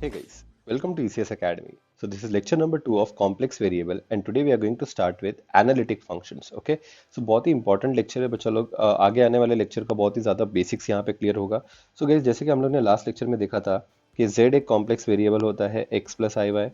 Hey guys, welcome to ECS Academy. So this is lecture number 2 of complex variable and today we are going to start with analytic functions. Okay, so बहुत ही important lecture है बच्चा लोग, आगे आने वाले lecture का बहुत ही ज़्यादा बेसिक्स यहाँ पे क्लियर होगा. सो गाइस, जैसे कि हम लोग ने लास्ट लेक्चर में देखा था कि z एक कॉम्प्लेक्स वेरिएबल होता है x प्लस आई वाई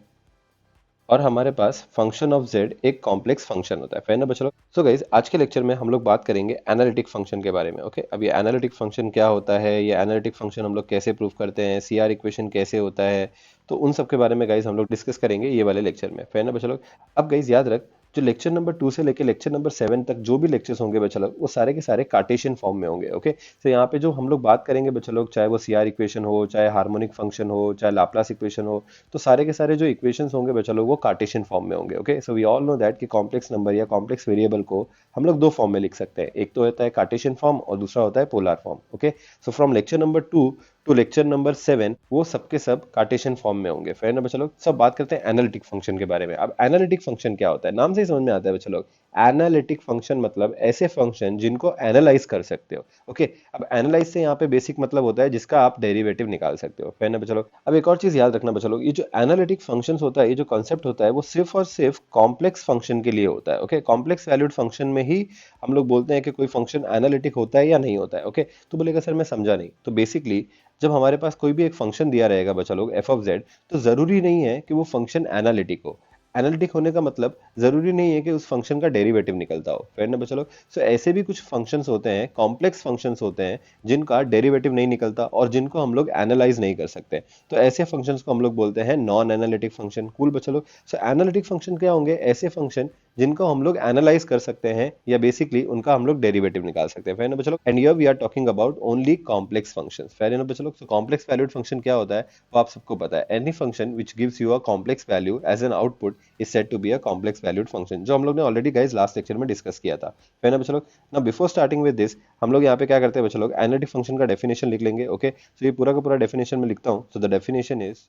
और हमारे पास फंक्शन ऑफ z एक कॉम्प्लेक्स फंक्शन होता है. फाइन ना बच्चा लोग. सो गाइज, आज के लेक्चर में हम लोग बात करेंगे एनालिटिक फंक्शन के बारे में. ओके, अब ये एनालिटिक फंक्शन क्या होता है, ये एनालिटिक फंक्शन हम लोग कैसे प्रूव करते हैं, सीआर इक्वेशन कैसे होता है, तो उन सब के बारे में गाइज हम लोग डिस्कस करेंगे ये वाले लेक्चर में. फाइन ना बच्चा लोग. अब गाइज याद रख, जो लेक्चर नंबर 2 से लेकर लेक्चर नंबर 7 तक जो भी लेक्चर्स होंगे बच्चा लोग, वो सारे के सारे कार्टेशियन फॉर्म में होंगे. ओके, तो यहाँ पे जो हम लोग बात करेंगे बच्चा लोग, चाहे वो सीआर इक्वेशन हो, चाहे हार्मोनिक फंक्शन हो, चाहे लाप्लास इक्वेशन हो, तो सारे के सारे जो इक्वेशंस होंगे बच्चा लोग वो कार्टेशियन फॉर्म में होंगे. Okay, so we all know that कि कॉम्प्लेक्स नंबर या कॉम्प्लेक्स वेरिएबल को हम लोग दो फॉर्म में लिख सकते हैं. एक तो होता है कार्टेशियन फॉर्म और दूसरा होता है polar form. Okay, so from lecture number 2 to lecture number 7 वो सबके सब कार्टेशियन फॉर्म में होंगे. फिर ना बच्चा लोग, सब बात करते हैं एनालिटिक फंक्शन के बारे में. अब एनालिटिक फंक्शन क्या होता है, नाम से ही समझ में आता है बच्चा लोग. एनालिटिक फंक्शन मतलब ऐसे फंक्शन जिनको एनालाइज कर सकते हो. ओके, अब एनालाइज से यहाँ पे बेसिक मतलब होता है जिसका आप डेरिवेटिव निकाल सकते हो. फिर ना बच्चा लोग, अब एक और चीज याद रखना बच्चा लोग, ये जो एनालिटिक फंक्शंस होता है, ये जो कॉन्सेप्ट होता है, वो सिर्फ और सिर्फ कॉम्प्लेक्स फंक्शन के लिए होता है. ओके, कॉम्प्लेक्स वैल्यूड फंक्शन में ही हम लोग बोलते हैं कि कोई फंक्शन एनालिटिक होता है या नहीं होता है. ओके, तो बोलेगा सर मैं समझा नहीं. तो बेसिकली जब हमारे पास कोई भी एक फंक्शन दिया रहेगा बच्चा लोग एफ ऑफ जेड, तो जरूरी नहीं है कि वो फंक्शन एनालिटिक हो. एनालिटिक होने का मतलब जरूरी नहीं है कि उस फंक्शन का डेरिवेटिव निकलता हो. फेयर ना बच्चा लोग. सो ऐसे भी कुछ फंक्शंस होते हैं, कॉम्प्लेक्स फंक्शंस होते हैं जिनका डेरिवेटिव नहीं निकलता और जिनको हम लोग एनालाइज नहीं कर सकते. तो ऐसे फंक्शंस को हम लोग बोलते हैं नॉन एनालिटिक फंक्शन. कूल बच्चा लोग. सो एनालिटिक फंक्शन क्या होंगे, ऐसे फंक्शन जिनको हम लोग एनालाइज कर सकते हैं या बेसिकली उनका हम लोग डेरिवेटिव निकाल सकते हैं. फेयर ना बच्चा लोग. And here we are talking about only complex functions. Fair ना बच्चा लोग. सो कॉम्प्लेक्स वैल्यूड फंक्शन क्या होता है वो आप सबको पता है. Any function which gives you a complex value as an output is said to be a complex valued function, जो हम लोग ने ऑलरेडी गाइस लास्ट लेक्चर में डिस्कस किया था. फेयर ना बच्चा लोग. ना बिफोर स्टार्टिंग विद दिस, हम लोग यहाँ पे क्या करते हैं बच्चा लोग, एनालिटिक फंक्शन का डेफिनेशन लिख लेंगे. ओके, तो ये पूरा का पूरा डेफिनेशन में लिखता हूँ. So the definition is,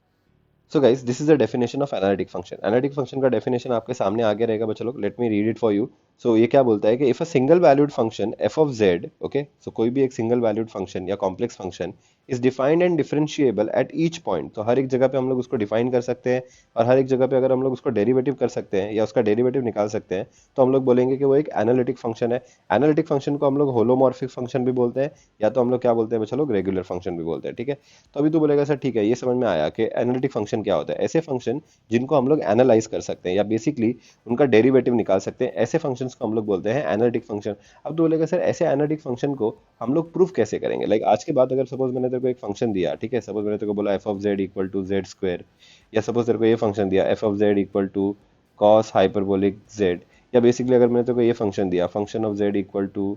so guys this is the definition of analytic function. Analytic function का डेफिनेशन आपके सामने आगे रहेगा बच्चा लोग. Let me read it for you. So ये क्या बोलता है कि if a single valued function f of z, okay, so कोई भी एक सिंगल वैल्यूड फंक्शन या complex function is defined and differentiable at each point, तो हर एक जगह पे हम लोग उसको डिफाइन कर सकते हैं और हर एक जगह पे अगर हम लोग उसको डेरिवेटिव कर सकते हैं या उसका डेरिवेटिव निकाल सकते हैं, तो हम लोग बोलेंगे कि वो एक एनालिटिक फंक्शन है. एनालिटिक फंक्शन को हम लोग होलोमॉर्फिक फंक्शन भी बोलते हैं या तो हम लोग क्या बोलते हैं बच्चा लोग, रेगुलर फंक्शन भी बोलते हैं. ठीक है, तो अभी तो बोलेगा सर ठीक है, ये समझ में आया कि एनालिटिक फंक्शन क्या होता है. ऐसे फंक्शन जिनको हम लोग एनालाइज कर सकते हैं या बेसिकली उनका डेरिवेटिव निकाल सकते हैं, ऐसे फंक्शंस को हम लोग बोलते हैं एनालिटिक फंक्शन. अब तो बोलेगा सर ऐसे एनालिटिक फंक्शन को हम लोग प्रूफ कैसे करेंगे. लाइक आज के बाद अगर सपोज मैंने तेरे को एक फंक्शन दिया, ठीक है, सपोज मैंने तेरे को बोला f of z equal to z square, या सपोज तेरे को ये फंक्शन दिया f of z equal to cos hyperbolic z, या बेसिकली अगर मैंने तेरे को ये फंक्शन दिया function of z equal to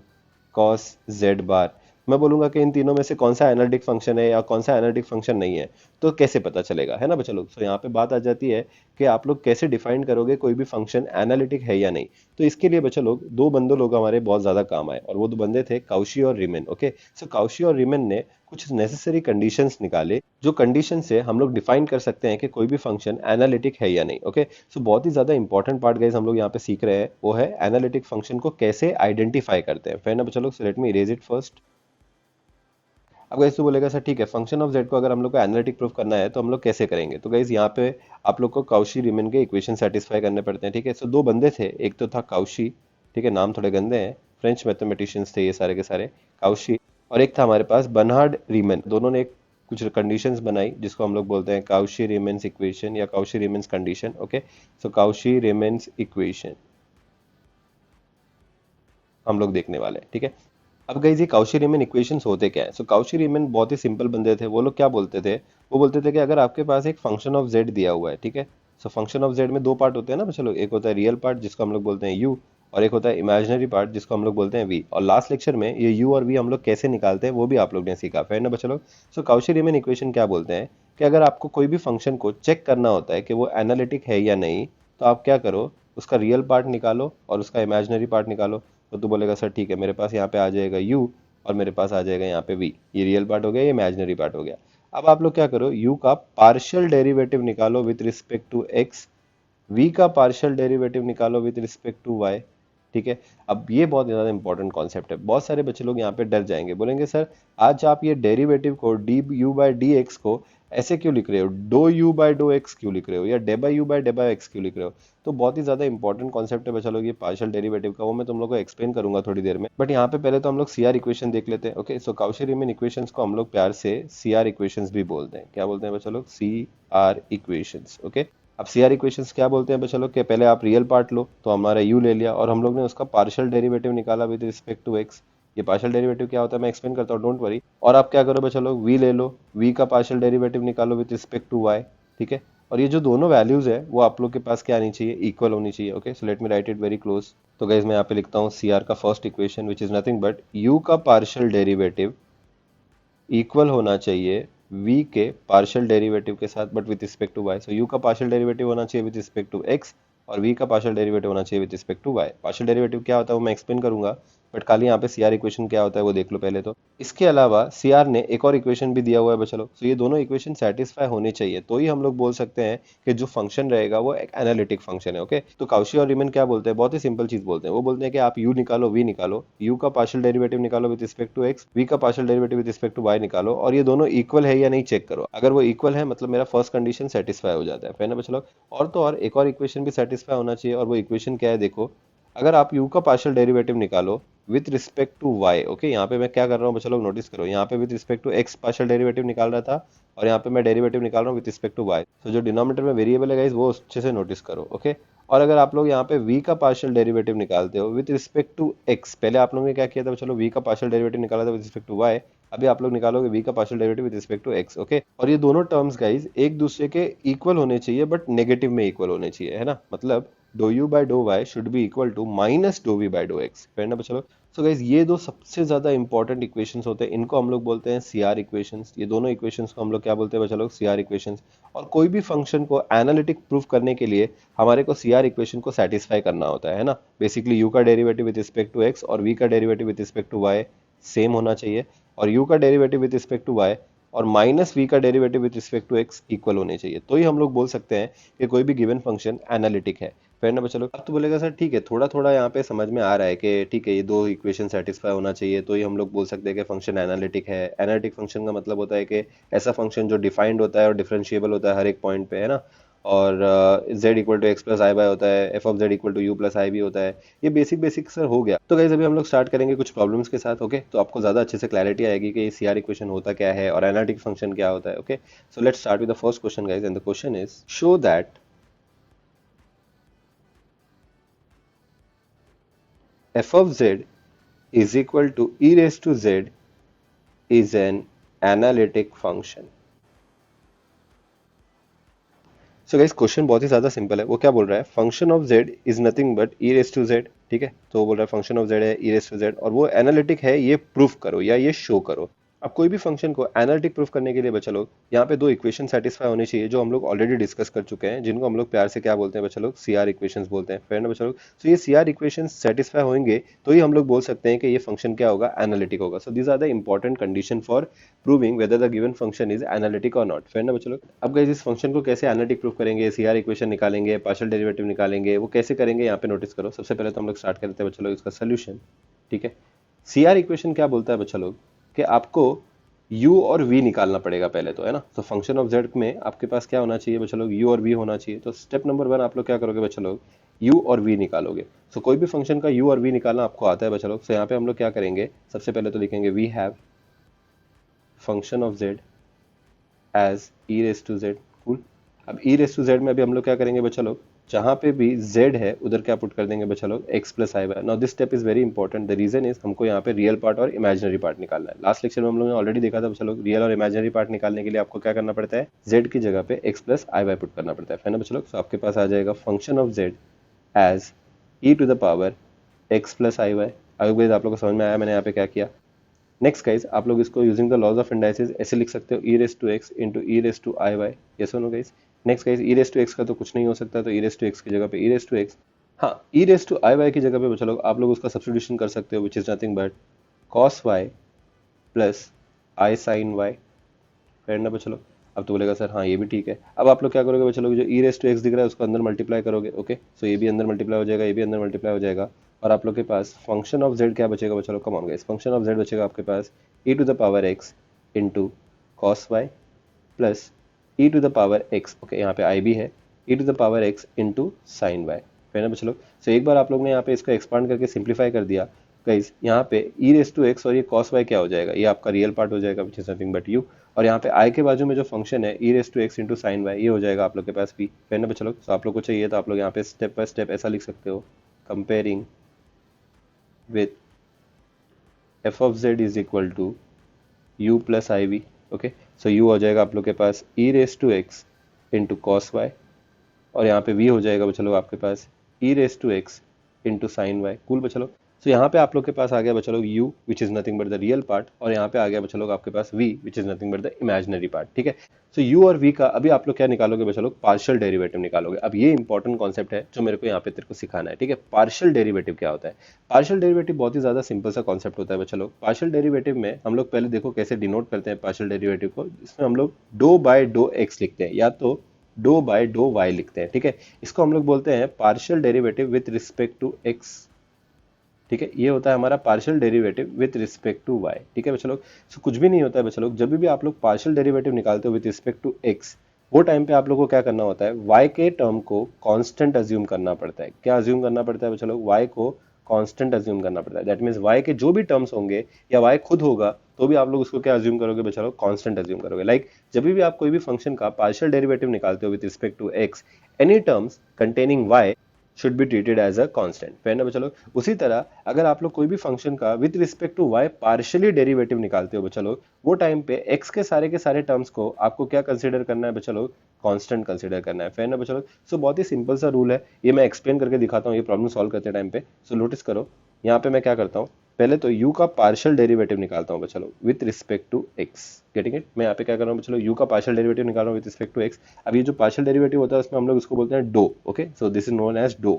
cos z bar, मैं बोलूंगा कि इन तीनों में से कौन सा एनालिटिक फंक्शन है या कौन सा एनालिटिक फंक्शन नहीं है, तो कैसे पता चलेगा, है ना बच्चा लोग. तो यहाँ पे बात आ जाती है कि आप लोग कैसे डिफाइन करोगे कोई भी फंक्शन एनालिटिक है या नहीं. तो इसके लिए बच्चा लोग दो बंदों लोग हमारे बहुत ज्यादा काम आए और वो दो बंदे थे काउशी और रिमेन. ओके, सो काउशी और रिमेन ने कुछ नेसेसरी कंडीशंस निकाले, जो कंडीशन से हम लोग डिफाइन कर सकते हैं कि कोई भी फंक्शन एनालिटिक है या नहीं. ओके, सो बहुत ही ज्यादा इंपॉर्टेंट पार्ट गाइस हम लोग यहाँ पे सीख रहे हैं, वो है एनालिटिक फंक्शन को कैसे आइडेंटिफाई करते हैं. फिर ना बच्चा लोग, सो let me erase it first. अब गाइस तो बोलेगा सर ठीक है, फंक्शन ऑफ जेड को अगर हम लोग को एनालिटिक प्रूफ करना है तो हम लोग कैसे करेंगे. तो गाइस यहाँ पे आप लोग को काउशी रीमन के इक्वेशन सेटिस्फाई करने पड़ते हैं. ठीक है, सो दो बंदे थे, एक तो था काउशी, ठीक है, नाम थोड़े गंदे हैं, फ्रेंच मैथमेटिशियंस थे ये सारे के सारे, काउशी, और एक था हमारे पास बर्नार्ड रीमन. दोनों ने एक कुछ कंडीशंस बनाई जिसको हम लोग बोलते हैं काउशी रीमन्स इक्वेशन या काउशी रीमन्स कंडीशन. ओके, सो काउशी रीमन्स इक्वेशन हम लोग देखने वाले हैं. ठीक है, अब गाइस ये काउशी रीमन इक्वेशंस होते क्या है. सो काउशी रीमन बहुत ही सिंपल बंदे थे. वो लोग क्या बोलते थे, वो बोलते थे कि अगर आपके पास एक फंक्शन ऑफ जेड दिया हुआ है, ठीक है, सो फंक्शन ऑफ जेड में दो पार्ट होते हैं ना चलो, एक होता है रियल पार्ट जिसको हम लोग बोलते हैं यू, और एक होता है इमेजिनरी पार्ट जिसको हम लोग बोलते हैं वी. और लास्ट लेक्चर में ये यू और वी हम लोग कैसे निकालते हैं वो भी आप लोग ने सीखा. फिर ना बच्चा लोग, सो काउशी रीमन इक्वेशन क्या बोलते हैं कि अगर आपको कोई भी फंक्शन को चेक करना होता है कि वो एनालिटिक है या नहीं, तो आप क्या करो, उसका रियल पार्ट निकालो और उसका इमेजिनरी पार्ट निकालो. तो तू बोलेगा सर ठीक है, मेरे पास यहाँ पे आ जाएगा u और मेरे पास आ जाएगा यहाँ पे v. ये रियल पार्ट हो गया, ये इमेजिनरी पार्ट हो गया. अब आप लोग क्या करो, u का पार्शियल डेरिवेटिव निकालो with respect to x, v का पार्शियल डेरिवेटिव निकालो विथ रिस्पेक्ट टू y, ठीक है। अब ये बहुत ज़्यादा इंपॉर्टेंट कॉन्सेप्ट है, बहुत सारे बच्चे लोग यहाँ पे डर जाएंगे, बोलेंगे सर आज आप ये डेरिवेटिव को D U by D X को ऐसे क्यों लिख रहे हो, do you by dough X क्यों लिख रहे हो, या डे बाई यू बाय डे बाय एक्स क्यों लिख रहे हो। तो बहुत ही ज्यादा इंपॉर्टेंट कॉन्सेप्ट है बच्चा लोग ये पार्शियल डेरिवेटिव का, वो मैं तुम लोग को एक्सप्लेन करूंगा थोड़ी देर में। बट यहाँ पे पहले तो हम लोग सीआर इक्वेशन देख लेते हैं। ओके, सो काउशी रीमन इक्वेशंस को हम लोग प्यार से सीआर इक्वेशंस भी बोलते हैं। क्या बोलते हैं बच्चा लोग, सी आर इक्वेशंस। ओके, अब सीआर इक्वेशंस क्या बोलते हैं बच्चा लोग के, पहले आप रियल पार्ट लो, तो हमारा यू ले लिया और हम लोग ने उसका पार्शियल डेरिवेटिव निकाला विद रिस्पेक्ट टू एक्स। ये पार्शियल डेरिवेटिव क्या होता है मैं एक्सप्लेन करता हूँ, डोंट वरी। और आप क्या करो बच्चा लोग, वी ले लो, वी का पार्शियल डेरिवेटिव निकालो विद रिस्पेक्ट टू वाई। ठीक है, और ये जो दोनों वैल्यूज है वो आप लोग के पास क्या आनी चाहिए, इक्वल होनी चाहिए। Okay, so let me write it very close. तो गाइज मैं यहाँ पे लिखता हूँ सी आर का first equation which is nothing but U का पार्शियल डेरिवेटिव इक्वल होना चाहिए v के पार्शियल डेरिवेटिव के साथ, but with respect to y। सो u का पार्शियल डेरिवेटिव होना चाहिए विद रिस्पेक्ट टू x और v का पार्शियल डेरिवेटिव होना चाहिए with respect to y। Partial derivative क्या होता है वो मैं एक्सप्लेन करूंगा, बट खाली यहाँ पे सीआर इक्वेशन क्या होता है वो देख लो पहले तो। इसके अलावा सीआर ने एक और इक्वेशन भी दिया हुआ है बच्चा लोग, तो ये दोनों इक्वेशन सेटिस्फाई होने चाहिए तो ही हम लोग बोल सकते हैं कि जो फंक्शन रहेगा वो एक एनालिटिक फंक्शन है। ओके, तो काउशी और रीमन क्या बोलते हैं, बहुत ही सिंपल चीज बोलते हैं, वो बोलते हैं कि आप u निकालो, v निकालो, u का पार्शियल डेरिवेटिव निकालो with respect to x, v का partial derivative with respect to y निकालो, और ये दोनों इक्वल है या नहीं चेक करो। अगर वो इक्वल है मतलब मेरा फर्स्ट कंडीशन सेटिस्फाई हो जाता है, फिर ना बच्चा लोग। और तो और एक और इक्वेशन भी सेटिस्फाई होना चाहिए, और वो इक्वेशन क्या है देखो, अगर आप u का पार्शियल डेरिवेटिव निकालो with respect to y। Okay, यहाँ पे मैं क्या कर रहा हूँ बच्चा लोग नोटिस करो, यहाँ पे with respect to x partial derivative निकाल रहा था और यहाँ पे मैं डेरिवेटिव निकाल रहा हूँ विथ रिस्पेक्ट टू y। तो जो डिनोमिनेटर में वेरिएबल है गाइस वो अच्छे से नोटिस करो। ओके, और अगर आप लोग यहाँ पे v का पार्शियल डेरिवेटिव निकालते हो विथ रिस्पेक्ट टू x, पहले आप लोगों ने क्या किया था चलो v का पार्शियल डेरिवेटिव निकाला था विथ रिस्पेक्ट टू y, अभी आप लोग निकालोगे v का partial derivative with respect to x। Okay, और ये दोनों टर्म्स गाइस एक दूसरे के इक्वल होने चाहिए, बट नेगेटिव में इक्वल होने चाहिए, है ना, मतलब do you by dough Y should be equal to minus dough we by dough X, है ना बच्चा लोग। सो गाइज ये दो सबसे ज्यादा इंपॉर्टेंट इक्वेशंस होते हैं, इनको हम लोग बोलते हैं सीआर इक्वेशंस। ये दोनों इक्वेशंस को हम लोग क्या बोलते हैं बच्चा लोग, सीआर इक्वेशंस। और कोई भी फंक्शन को एनालिटिक प्रूफ करने के लिए हमारे को सीआर इक्वेशन को सेटिस्फाई करना होता है ना। बेसिकली यू का derivative with respect to x और वी का derivative with respect to Y same होना चाहिए, और यू का derivative with respect to Y और माइनस वी का derivative with respect to X equal होने चाहिए, तो ही हम लोग बोल सकते हैं कि कोई भी गिवन फंक्शन एनालिटिक है। फिर ना बच्चा लोग, अब तो बोलेगा सर ठीक है थोड़ा थोड़ा यहाँ पे समझ में आ रहा है कि ठीक है ये दो इक्वेशन सेटिस्फाई होना चाहिए तो ही हम लोग बोल सकते हैं कि फंक्शन एनालिटिक है। एनालिटिक फंक्शन का मतलब होता है कि ऐसा फंक्शन जो डिफाइंड होता है और डिफरेंशिएबल होता है हर एक पॉइंट पे, है ना। और z equal to x plus i by होता है, f of z equal to u plus i भी होता है। ये बेसिक बेसिक सर हो गया। तो गाइस अभी हम लोग स्टार्ट करेंगे कुछ प्रॉब्लम्स के साथ। ओके, तो आपको ज्यादा अच्छे से क्लैरिटी आएगी कि ये सीआर इक्वेशन होता क्या है और एनालिटिक फंक्शन क्या होता है। Okay, so let's start with the first question guys, and the question is show that f of z is equal to e raised to z is an analytic function। So guys question बहुत ही ज्यादा simple है। वो क्या बोल रहा है, function of z is nothing but e raise to z। ठीक है, तो वो बोल रहा है फंक्शन ऑफ z है e रेस टू z और वो एनालिटिक है, ये प्रूफ करो या ये शो करो। अब कोई भी फंक्शन को एनालिटिक प्रूफ करने के लिए बच्चा लोग यहाँ पे दो इक्वेशन सेटिस्फाई होनी चाहिए जो हम लोग ऑलरेडी डिस्कस कर चुके हैं, जिनको हम लोग प्यार से क्या बोलते हैं बच्चा लोग, सीआर इक्वेशंस बोलते हैं, फिर ना बच्चा लोग। तो ये सीआर इक्वेशंस सेटिस्फाई होंगे तो ही हम लोग बोल सकते हैं कि ये फंक्शन क्या होगा, एनालिटिक होगा। So these are the important condition for proving whether the given function is analytic or not, फिर ना बच्चा लोग। अब गाइस इस फंक्शन को कैसे एनालिटिक प्रूफ करेंगे, सीआर इक्वेशन निकालेंगे, पार्शियल डेरिवेटिव निकालेंगे, वो कैसे करेंगे यहाँ पे नोटिस करो। सबसे पहले तो हम लोग स्टार्ट करते हैं बच्चा लोग इसका सोल्यूशन। ठीक है, सीआर इक्वेशन क्या बोलता है बच्चा लोग कि आपको u और v निकालना पड़ेगा पहले तो, है ना। तो फंक्शन ऑफ z में आपके पास क्या होना चाहिए बच्चा लोग, u और v होना चाहिए। तो स्टेप नंबर 1 आप लोग क्या करोगे बच्चा लोग, u और v निकालोगे। सो कोई भी फंक्शन का u और v निकालना आपको आता है बच्चा लोग। सो यहाँ पे हम लोग क्या करेंगे, सबसे पहले तो लिखेंगे we have function of z as e raise to z। Cool. अब e रेस टू z में अभी हम लोग क्या करेंगे बच्चा लोग, जहां पे भी z है उधर क्या पुट कर देंगे बच्चा लोग, x plus i y. Now this step is very important, the reason is हमको यहाँ पे रियल पार्ट और इमेजिनरी पार्ट निकालना है। लास्ट लेक्चर में हम लोगों ने ऑलरेडी देखा था बच्चा लोग, रियल और इमेजिनरी पार्ट निकालने के लिए आपको क्या करना पड़ता है, z की जगह पे x plus i buy put करना पड़ता है ना बच्चा लोग। तो आपके पास आ जाएगा function of z as e to the power x plus i y. अगर आप लोग को समझ में आया मैंने यहाँ पे क्या किया। नेक्स्ट गाइज आप लोग इसको using the laws of indices ऐसे लिख सकते हो, e raise to x into e raise to i y. Yes और no guys. Next guys e raise to x का तो कुछ नहीं हो सकता, तो e रेस टू x की जगह पे e रेस टू x, हाँ e raise to i y की जगह पे बच्चा लोग आप लोग उसका सब्स्टिट्यूशन कर सकते हो, which is nothing but cos y plus i sine y, फिर ना बच्चा लोग। अब तो बोलेगा सर हाँ ये भी ठीक है। अब आप लोग क्या करोगे बच्चा लोग, जो e रेस टू x दिख रहा है उसको अंदर मल्टीप्लाई करोगे। ओके, सो ये भी अंदर मल्टीप्लाई हो जाएगा, ये भी अंदर मल्टीप्लाई हो जाएगा, और आप लोग के पास फंक्शन ऑफ z क्या बचेगा बच्चा लोग, come on guys, function of z बचेगा आपके पास e to the power x into cos y plus e to the power x, okay यहाँ पे i भी है, e to the power x into sine y, है ना बच्चा लोग। सो एक बार आप लोग ने यहाँ पे इसको एक्सपांड करके सिंप्लीफाई कर दिया गाइस, यहाँ पे e रेस टू x और ये cos y क्या हो जाएगा, ये आपका रियल पार्ट हो जाएगा विच इज नथिंग बट u, और यहाँ पे i के बाजू में जो फंक्शन है e raise to x into sine y, ये हो जाएगा आप लोग के पास p, है ना बच्चा लोग। तो आप लोग को चाहिए तो आप लोग यहाँ पे स्टेप बाय स्टेप ऐसा लिख सकते हो, comparing with f of z is equal to u plus i v, okay. So u हो जाएगा आप लोग के पास e raise to x into cos y, और यहाँ पे v हो जाएगा बच्चा लोग आपके पास e raise to x into sine y, cool बच्चा लोग। सो यहाँ पे आप लोग के पास आ गया बच्चा लोग u which is nothing but the real part, और यहाँ पे आ गया बच्चा लोग आपके पास v which is nothing but the imaginary part, ठीक है। सो u और v का अभी आप लोग क्या निकालोगे बच्चा लोग, पार्शियल डेरिवेटिव निकालोगे। अब ये इंपॉर्टेंट कॉन्सेप्ट है जो मेरे को यहाँ पे तेरे को सिखाना है, ठीक है। पार्शियल डेरिवेटिव क्या होता है, पार्शियल डेरिवेटिव बहुत ही ज्यादा सिंपल सा कॉन्सेप्ट होता है बच्चा लोग। पार्शियल डेरिवेटिव में हम लोग पहले देखो कैसे डिनोट करते हैं पार्शियल डेरिवेटिव को, इसमें हम लोग डो बाय डो एक्स लिखते हैं या तो डो बाय डो वाई लिखते हैं, ठीक है। इसको हम लोग बोलते हैं partial derivative with respect to x, ठीक है। ये होता है हमारा partial derivative with respect to y, ठीक है बच्चा लोग। सो कुछ भी नहीं होता है बच्चा लोग, जब भी आप लोग पार्शियल डेरिवेटिव निकालते हो विथ रिस्पेक्ट टू एक्स, वो टाइम पे आप लोग को क्या करना होता है, y के टर्म को कांस्टेंट अज्यूम करना पड़ता है। क्या अज्यूम करना पड़ता है बच्चा लोग, y को कांस्टेंट अज्यूम करना पड़ता है। दैट मींस y के जो भी टर्म्स होंगे या y खुद होगा तो भी आप लोग उसको क्या अज्यूम करोगे बच्चा लोग, कांस्टेंट अज्यूम करोगे। लाइक जब भी आप कोई भी फंक्शन का पार्शियल डेरिवेटिव निकालते हो with respect to x, any terms containing y should be treated as a constant, fine ना बच्चा लोग। उसी तरह अगर आप लोग कोई भी फंक्शन का with respect to y partially derivative निकालते हो बच्चा लोग, वो टाइम पे x के सारे टर्म्स को आपको क्या कंसीडर करना है बच्चा लोग, कांस्टेंट कंसीडर करना है, फाइन ना बच्चा लोग। सो बहुत ही सिंपल सा रूल है, ये मैं एक्सप्लेन करके दिखाता हूँ ये प्रॉब्लम सॉल्व करते टाइम पे। सो नोटिस करो यहाँ पे मैं क्या करता हूँ, पहले तो u का पार्शियल डेरिवेटिव निकालता हूँ बच्चा लोग with respect to x, getting it. मैं यहाँ पे क्या कर रहा हूँ बच्चा लोग, u का पार्शियल डेरिवेटिव निकाल रहा हूँ विथ रिस्पेक्ट टू x। अब ये जो पार्शियल डेरिवेटिव होता है उसमें हम लोग इसको बोलते हैं do, okay. So this is known as do,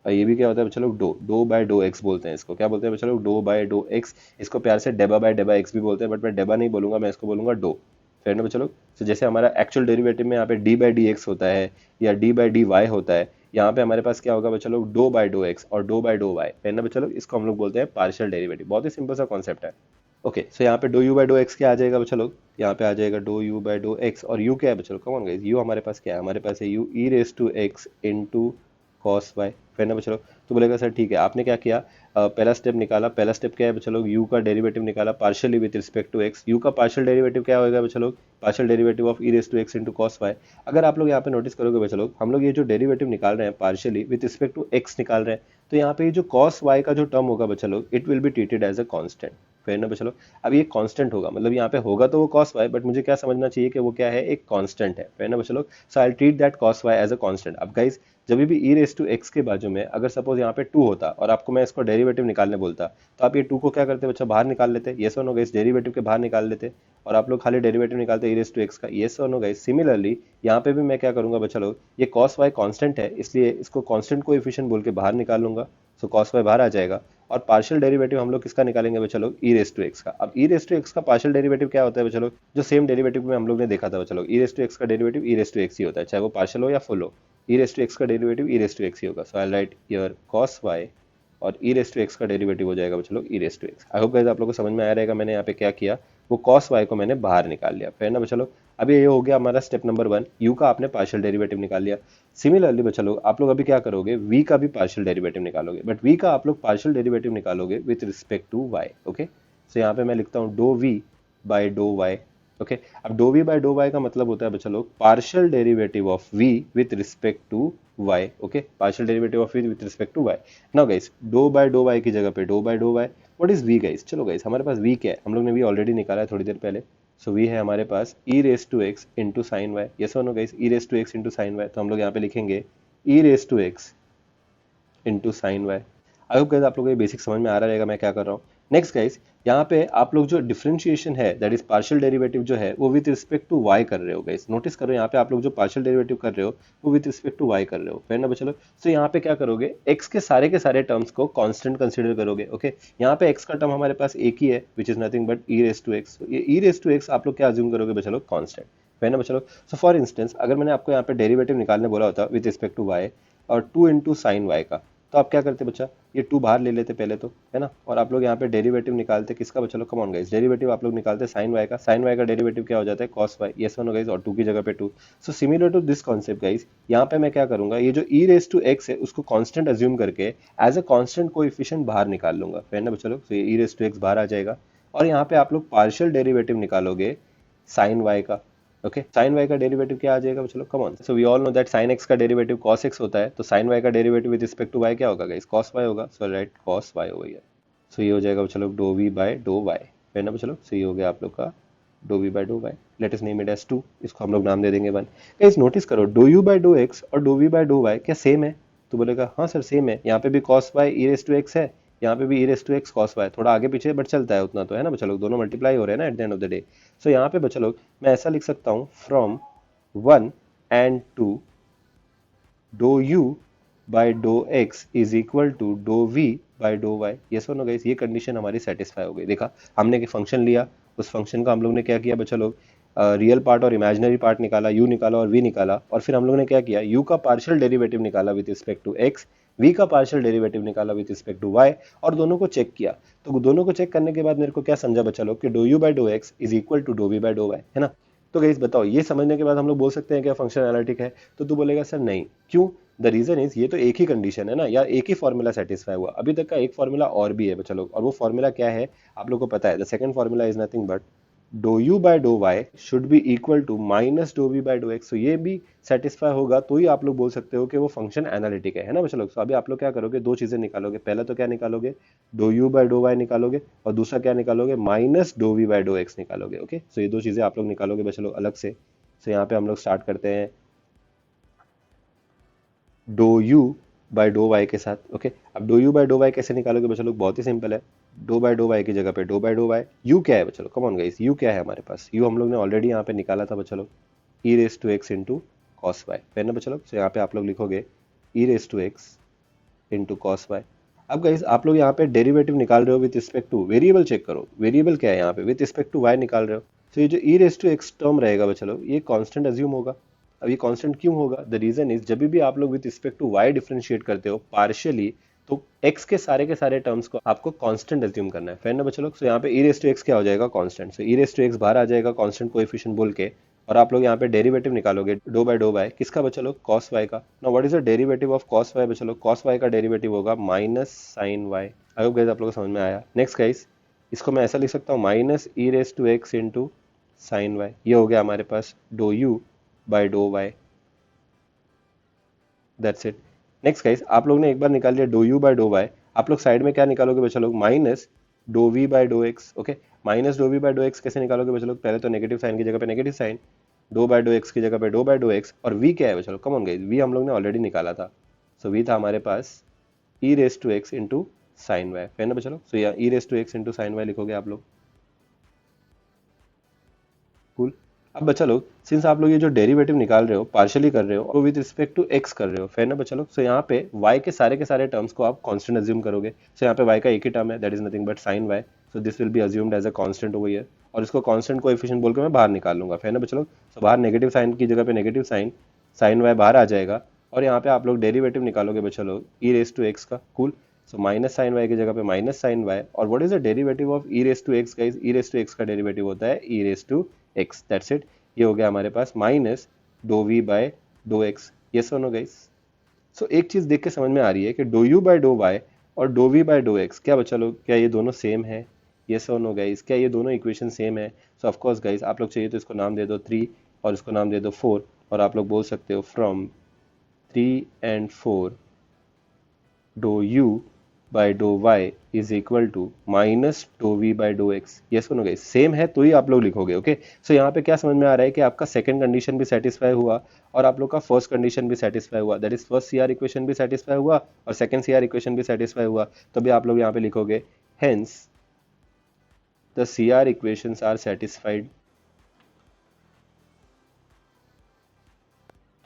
और ये भी क्या होता है बच्चा लोग, do, do by dough x बोलते हैं इसको। क्या बोलते हैं बच्चा लोग, डो बाय डो एक्स। इसको प्यार से डेबा बाय डेबा एक्स भी बोलते हैं, बट मैं डेबा नहीं बोलूंगा, मैं इसको बोलूंगा डो, फिर ना बच्चा लोग। तो जैसे हमारा एक्चुअल डेरिवेटिव में यहाँ पे डी बाई डी एक्स होता है या डी बाई डी वाई होता है, यहाँ पे हमारे पास क्या होगा बच्चा लोग, डो बाय डो एक्स और डो बाय डो वाई, फिर ना बच्चा लोग। इसको हम लोग बोलते हैं पार्शियल डेरिवेटिव, बहुत ही सिंपल सा कॉन्सेप्ट है, ओके। सो यहाँ पे do you by dough x क्या आ जाएगा बच्चा लोग, यहाँ पे आ जाएगा do you by dough x, और यू क्या है बच्चा लोग, कम ऑन गाइस, यू हमारे पास क्या है, हमारे पास है u e raise to x into cos y, फिर ना बच्चा लोग। तो बोलेगा सर ठीक है, आपने क्या किया, पहला स्टेप निकाला, पहला स्टेप क्या है बच्चा लोग, u का डेरिवेटिव निकाला partially with respect to x। u का पार्शियल डेरिवेटिव क्या होगा बच्चा लोग, partial derivative of e raise to x into cos y। अगर आप लोग यहाँ पे नोटिस करोगे बच्चा लोग, हम लोग ये जो डेरिवेटिव निकाल रहे हैं partially with respect to x निकाल रहे हैं, तो यहाँ पे ये जो cos y का जो टर्म होगा बच्चा लोग, it will be treated as a constant, फिर ना बच्चा लोग। अब ये कांस्टेंट होगा, मतलब यहाँ पे होगा तो वो cos y, बट मुझे क्या समझना चाहिए कि वो क्या है, एक कांस्टेंट है, फिर ना बच्चा लोग। So I treat that cos y as a constant. अब गाइस जब भी e रेस टू x के बाजू में अगर सपोज यहाँ पे 2 होता और आपको मैं इसको डेरिवेटिव निकालने बोलता, तो आप ये 2 को क्या करते बच्चा, बाहर निकाल लेते, yes or no guys, derivative के बाहर निकाल लेते, और आप लोग खाली डेरिवेटिव निकालते e रेस टू x का, yes or no guys. Similarly यहाँ पे भी मैं क्या करूंगा बच्चा लोग, ये cos y कांस्टेंट है इसलिए इसको कांस्टेंट कोएफिशिएंट बोल के बाहर निकाल लूंगा, सो cos y बाहर आ जाएगा। और पार्शियल डेरिवेटिव हम लोग किसका निकालेंगे बच्चा लोग, e रेस टू x का। अब e रेस टू x का पार्शियल डेरिवेटिव क्या होता है बच्चा लोग, जो सेम डेरिवेटिव में हम लोग ने देखा था बच्चा लोग, e रेस टू x का derivative e raise to x ही होता है, चाहे वो पार्शियल हो या फुल हो, e रेस टू x का derivative e raise to x ही होगा। So I write here cos y, और e रेस टू x का डेरिवेटिव हो जाएगा बच्चा लोग e raise to x। I hope guys आप लोगों को समझ में आया रहेगा मैंने यहाँ पे क्या किया, वो cos y को मैंने बाहर निकाल लिया, फिर ना बच्चा लोग। अभी ये हो गया हमारा स्टेप नंबर 1, u का आपने पार्शियल डेरिवेटिव निकाल लिया। सिमिलरली बच्चा लोग आप लोग अभी क्या करोगे, v का भी पार्शियल डेरिवेटिव निकालोगे, बट v का आप लोग पार्शियल डेरिवेटिव निकालोगे with respect to y, okay. So यहाँ पे मैं लिखता हूँ doh v by dough y, okay. अब doh v by dough y का मतलब होता है बच्चा लोग partial derivative of v with respect to y, okay, partial derivative of v with respect to y। Now guys doh by dough y की जगह पे dough by dough y, what is v guys, चलो guys हमारे पास v क्या है, हम लोग ने v ऑलरेडी निकाला है थोड़ी देर पहले। सो v है हमारे पास e raise to x into sine y, yes और no guys, e raise to x into sine y, तो हम लोग यहाँ पे लिखेंगे e raise to x into sine y. I hope guys आप लोगों को ये बेसिक समझ में आ रहा रहेगा मैं क्या कर रहा हूँ। नेक्स्ट गाइस यहाँ पे आप लोग जो डिफरेंशिएशन है दैट इज पार्शियल डेरिवेटिव जो है वो विद रिस्पेक्ट टू y कर रहे हो गाइस। नोटिस करो यहाँ पे आप लोग जो पार्शियल डेरिवेटिव कर रहे हो वो विद रिस्पेक्ट टू y कर रहे हो, फिर ना बच्चा लोग। सो यहाँ पे क्या करोगे, x के सारे टर्म्स को कांस्टेंट कंसीडर करोगे, ओके। यहाँ पे x का टर्म हमारे पास एक ही है which is nothing but e raise to x। ये e रेस टू x आप लोग क्या अज्यूम करोगे बच्चा लोग, कांस्टेंट, फिर ना बच्चा लोग। सो फॉर इंस्टेंस अगर मैंने आपको यहाँ पे डेरिवेटिव निकालने बोला होता विद रिस्पेक्ट टू y और 2 इंटू साइन वाई का, तो आप क्या करते बच्चा, ये 2 बाहर ले लेते पहले तो, है ना, और आप लोग यहाँ पे डेरिवेटिव निकालते किसका बच्चा लोग, कम ऑन गाइस, डेरिवेटिव आप लोग निकालते साइन वाई का, साइन वाई का डेरिवेटिव क्या हो जाता है, cos y, yes one guys, और 2 की जगह पे 2। So similar to this concept guys, यहाँ पे मैं क्या करूंगा, ये जो ई रेस टू एक्स है उसको कांस्टेंट अज्यूम करके एज अ कांस्टेंट कोएफिशिएंट बाहर निकाल लूंगा, फिर ना बच्चा लोग, तो ये ई रेस टू एक्स बाहर आ जाएगा, और यहाँ पे आप लोग पार्शियल डेरिवेटिव निकालोगे साइन वाई का। ओके, साइन वाई का डेरिवेटिव क्या आ जाएगा चलो, come on, so we all know that sine x का डेरिवेटिव कॉस एक्स होता है, तो साइन वाई का derivative with respect to y क्या होगा गाइस, कॉस वाई होगा, सो राइट कॉस वाई हो गया। सो ये हो जाएगा चलो do we by dough y, है ना चलो, सो ये हो गया आप लोग का doh we by dough y, let us name it as 2, इसको हम लोग नाम दे देंगे 1। गाइस नोटिस करो, doh you by dough x और dough we by dough y क्या सेम है, तो बोलेगा हाँ सर सेम है, यहाँ पे भी cos y e raise to x है, यहाँ पे भी e raise to x cos y, थोड़ा आगे पीछे बट चलता है उतना तो, है ना बच्चा लोग, दोनों मल्टीप्लाई हो रहे हैं ना at the end of the day. So यहाँ पे बच्चा लोग मैं ऐसा लिख सकता हूँ, from 1 and 2 dou u by dou x is equal to dou v by dou y, ये सुनो गाइस, ये कंडीशन हमारी सेटिस्फाई हो गई। देखा, हमने कि फंक्शन लिया, उस फंक्शन का हम लोग ने क्या किया बच्चा लोग, रियल पार्ट और इमेजिनरी पार्ट निकाला, u निकाला और v निकाला, और फिर हम लोग ने क्या किया, u का पार्शियल डेरिवेटिव निकाला with respect to x, v का पार्शियल डेरिवेटिव निकाला विद रिस्पेक्ट टू y, और दोनों को चेक किया। तो दोनों को चेक करने के बाद मेरे को क्या समझा बच्चा लोग कि do u by do x is equal to do v by dough y, है ना। तो गाइस बताओ, ये समझने के बाद हम लोग बोल सकते हैं क्या फंक्शन एनालिटिक है, तो तू बोलेगा सर नहीं, क्यों, द रीजन इज ये तो एक ही कंडीशन है ना यार, एक ही फॉर्मूला सेटिस्फाई हुआ, अभी तक का एक फॉर्मूला और भी है बच्चा लोग, और वो फॉर्मूला क्या है आप लोग को पता है, the second formula is nothing but dough you by dough Y should be equal to minus dough we by dough x. तो ये भी सेटिस्फाई होगा तो ही आप लोग बोल सकते हो कि वो फंक्शन एनालिटिक है ना बच्चा लोग। तो अभी आप लोग क्या करोगे, दो चीजें निकालोगे, पहला तो क्या निकालोगे, do you by dough y निकालोगे, और दूसरा क्या निकालोगे, minus dough we by dough x निकालोगे। ओके, सो ये दो चीजें आप लोग निकालोगे बच्चा लोग अलग से। तो यहाँ पे हम लोग स्टार्ट करते हैं do you by dough y के साथ। ओके, अब do you by dough y कैसे निकालोगे बच्चा लोग, बहुत ही सिंपल है, डो बाय डो वाई की जगह पे dough by dough y, u क्या है बच्चा लोग, कम ऑन गाइस, यू क्या है हमारे पास, यू हम लोग ने ऑलरेडी यहाँ पे निकाला था बच्चा लोग, e raise to x into cos y, है ना बच्चा लोग। तो यहाँ पे आप लोग लिखोगे e raise to x into cos y. अब गाइस आप लोग यहाँ पे डेरिवेटिव निकाल रहे हो with respect to variable, check करो वेरिएबल क्या है यहाँ पे, विद रिस्पेक्ट टू वाई निकाल रहे हो। तो ये जो ई रेस टू एक्स टर्म रहेगा बच्चा लोग, ये कांस्टेंट अज्यूम होगा। अब ये कांस्टेंट क्यों होगा, द रीजन इज जब भी आप लोग with respect to y differentiate करते हो पार्शियली, तो x के सारे टर्म्स को आपको कांस्टेंट अज्यूम करना है, फिर ना बच्चा लोग। सो यहाँ पे ई रेस टू एक्स क्या हो जाएगा, constant, so e raise to x बाहर आ जाएगा कांस्टेंट कोएफिशिएंट बोल के, और आप लोग यहाँ पे डेरिवेटिव निकालोगे डो बाय डो वाई, किसका बच्चा लोग, कॉस वाई का। Now what is the derivative of cos y बच्चा लोग, कॉस वाई का डेरिवेटिव होगा minus sine y. I hope guys आप लोगों को समझ में आया। नेक्स्ट गाइस, इसको मैं ऐसा लिख सकता हूँ, minus e raise to x into sine y, ये हो गया हमारे पास dough you by dough y, that's it. Next guys, आप लोग ने एक बार निकाल लिया doh you by dough y, आप लोग साइड में क्या निकालोगे बच्चा लोग, minus dough we by dough x. Okay, minus dough we by dough x कैसे निकालोगे बच्चा लोग, पहले तो नेगेटिव साइन की जगह पे negative sine, do by dough x की जगह पे डो बाय डो एक्स, और वी क्या है बच्चा लोग, कम ऑन गाइस, वी हम लोग ने ऑलरेडी निकाला था। सो वी था हमारे पास e raise to x into sine y, है ना बच्चा लोग। सो यहाँ e raise to x into sine y लिखोगे आप लोग, कूल। अब बच्चा लोग, सिंस आप लोग ये जो डेरिवेटिव निकाल रहे हो पार्शियली कर रहे हो और विद रिस्पेक्ट टू एक्स कर रहे हो, फिर ना बच्चा लोग, सो यहाँ पे y के सारे टर्म्स को आप कांस्टेंट अज्यूम करोगे। सो यहाँ पे y का एक ही टर्म है, that is nothing but sine y, so this will be assumed as a constant over here, और इसको कांस्टेंट कोएफिशिएंट बोल के मैं बाहर निकाल लूंगा, फिर ना बच्चा लोग। सो बाहर नेगेटिव साइन की जगह पे नेगेटिव साइन, साइन y बाहर आ जाएगा, और यहाँ पे आप लोग डेरिवेटिव निकालोगे बच्चा लोग ई रेस टू एक्स का, cool. So minus sine y की जगह पे माइनस साइन वाई, और what is the derivative of e raise to x guys, e raise to x का डेरिवेटिव होता है e raise to x, that's it. ये हो गया हमारे पास minus dough we by dough x, ये सुनो गाइस। सो एक चीज देख के समझ में आ रही है कि dough you by dough y और dough we by dough x, क्या बच्चा लोग, क्या ये दोनों सेम है, ये सुनो गाइस, क्या ये दोनों इक्वेशन सेम है। सो ऑफ कोर्स गाइस, आप लोग चाहिए तो इसको नाम दे दो 3 और इसको नाम दे दो 4, और आप लोग बोल सकते हो from 3 and 4 do you by dough y is equal to minus dough we by dough x, ये सुनोगे सेम है तो ही आप लोग लिखोगे। ओके, सो यहाँ पे क्या समझ में आ रहा है कि आपका सेकंड कंडीशन भी सेटिस्फाई हुआ और आप लोग का फर्स्ट कंडीशन भी सेटिस्फाई हुआ, that is first CR equation भी सेटिस्फाई हुआ और सेकंड सीआर इक्वेशन भी सेटिस्फाई हुआ। तो भी आप लोग यहाँ पे लिखोगे hence the CR equations are satisfied.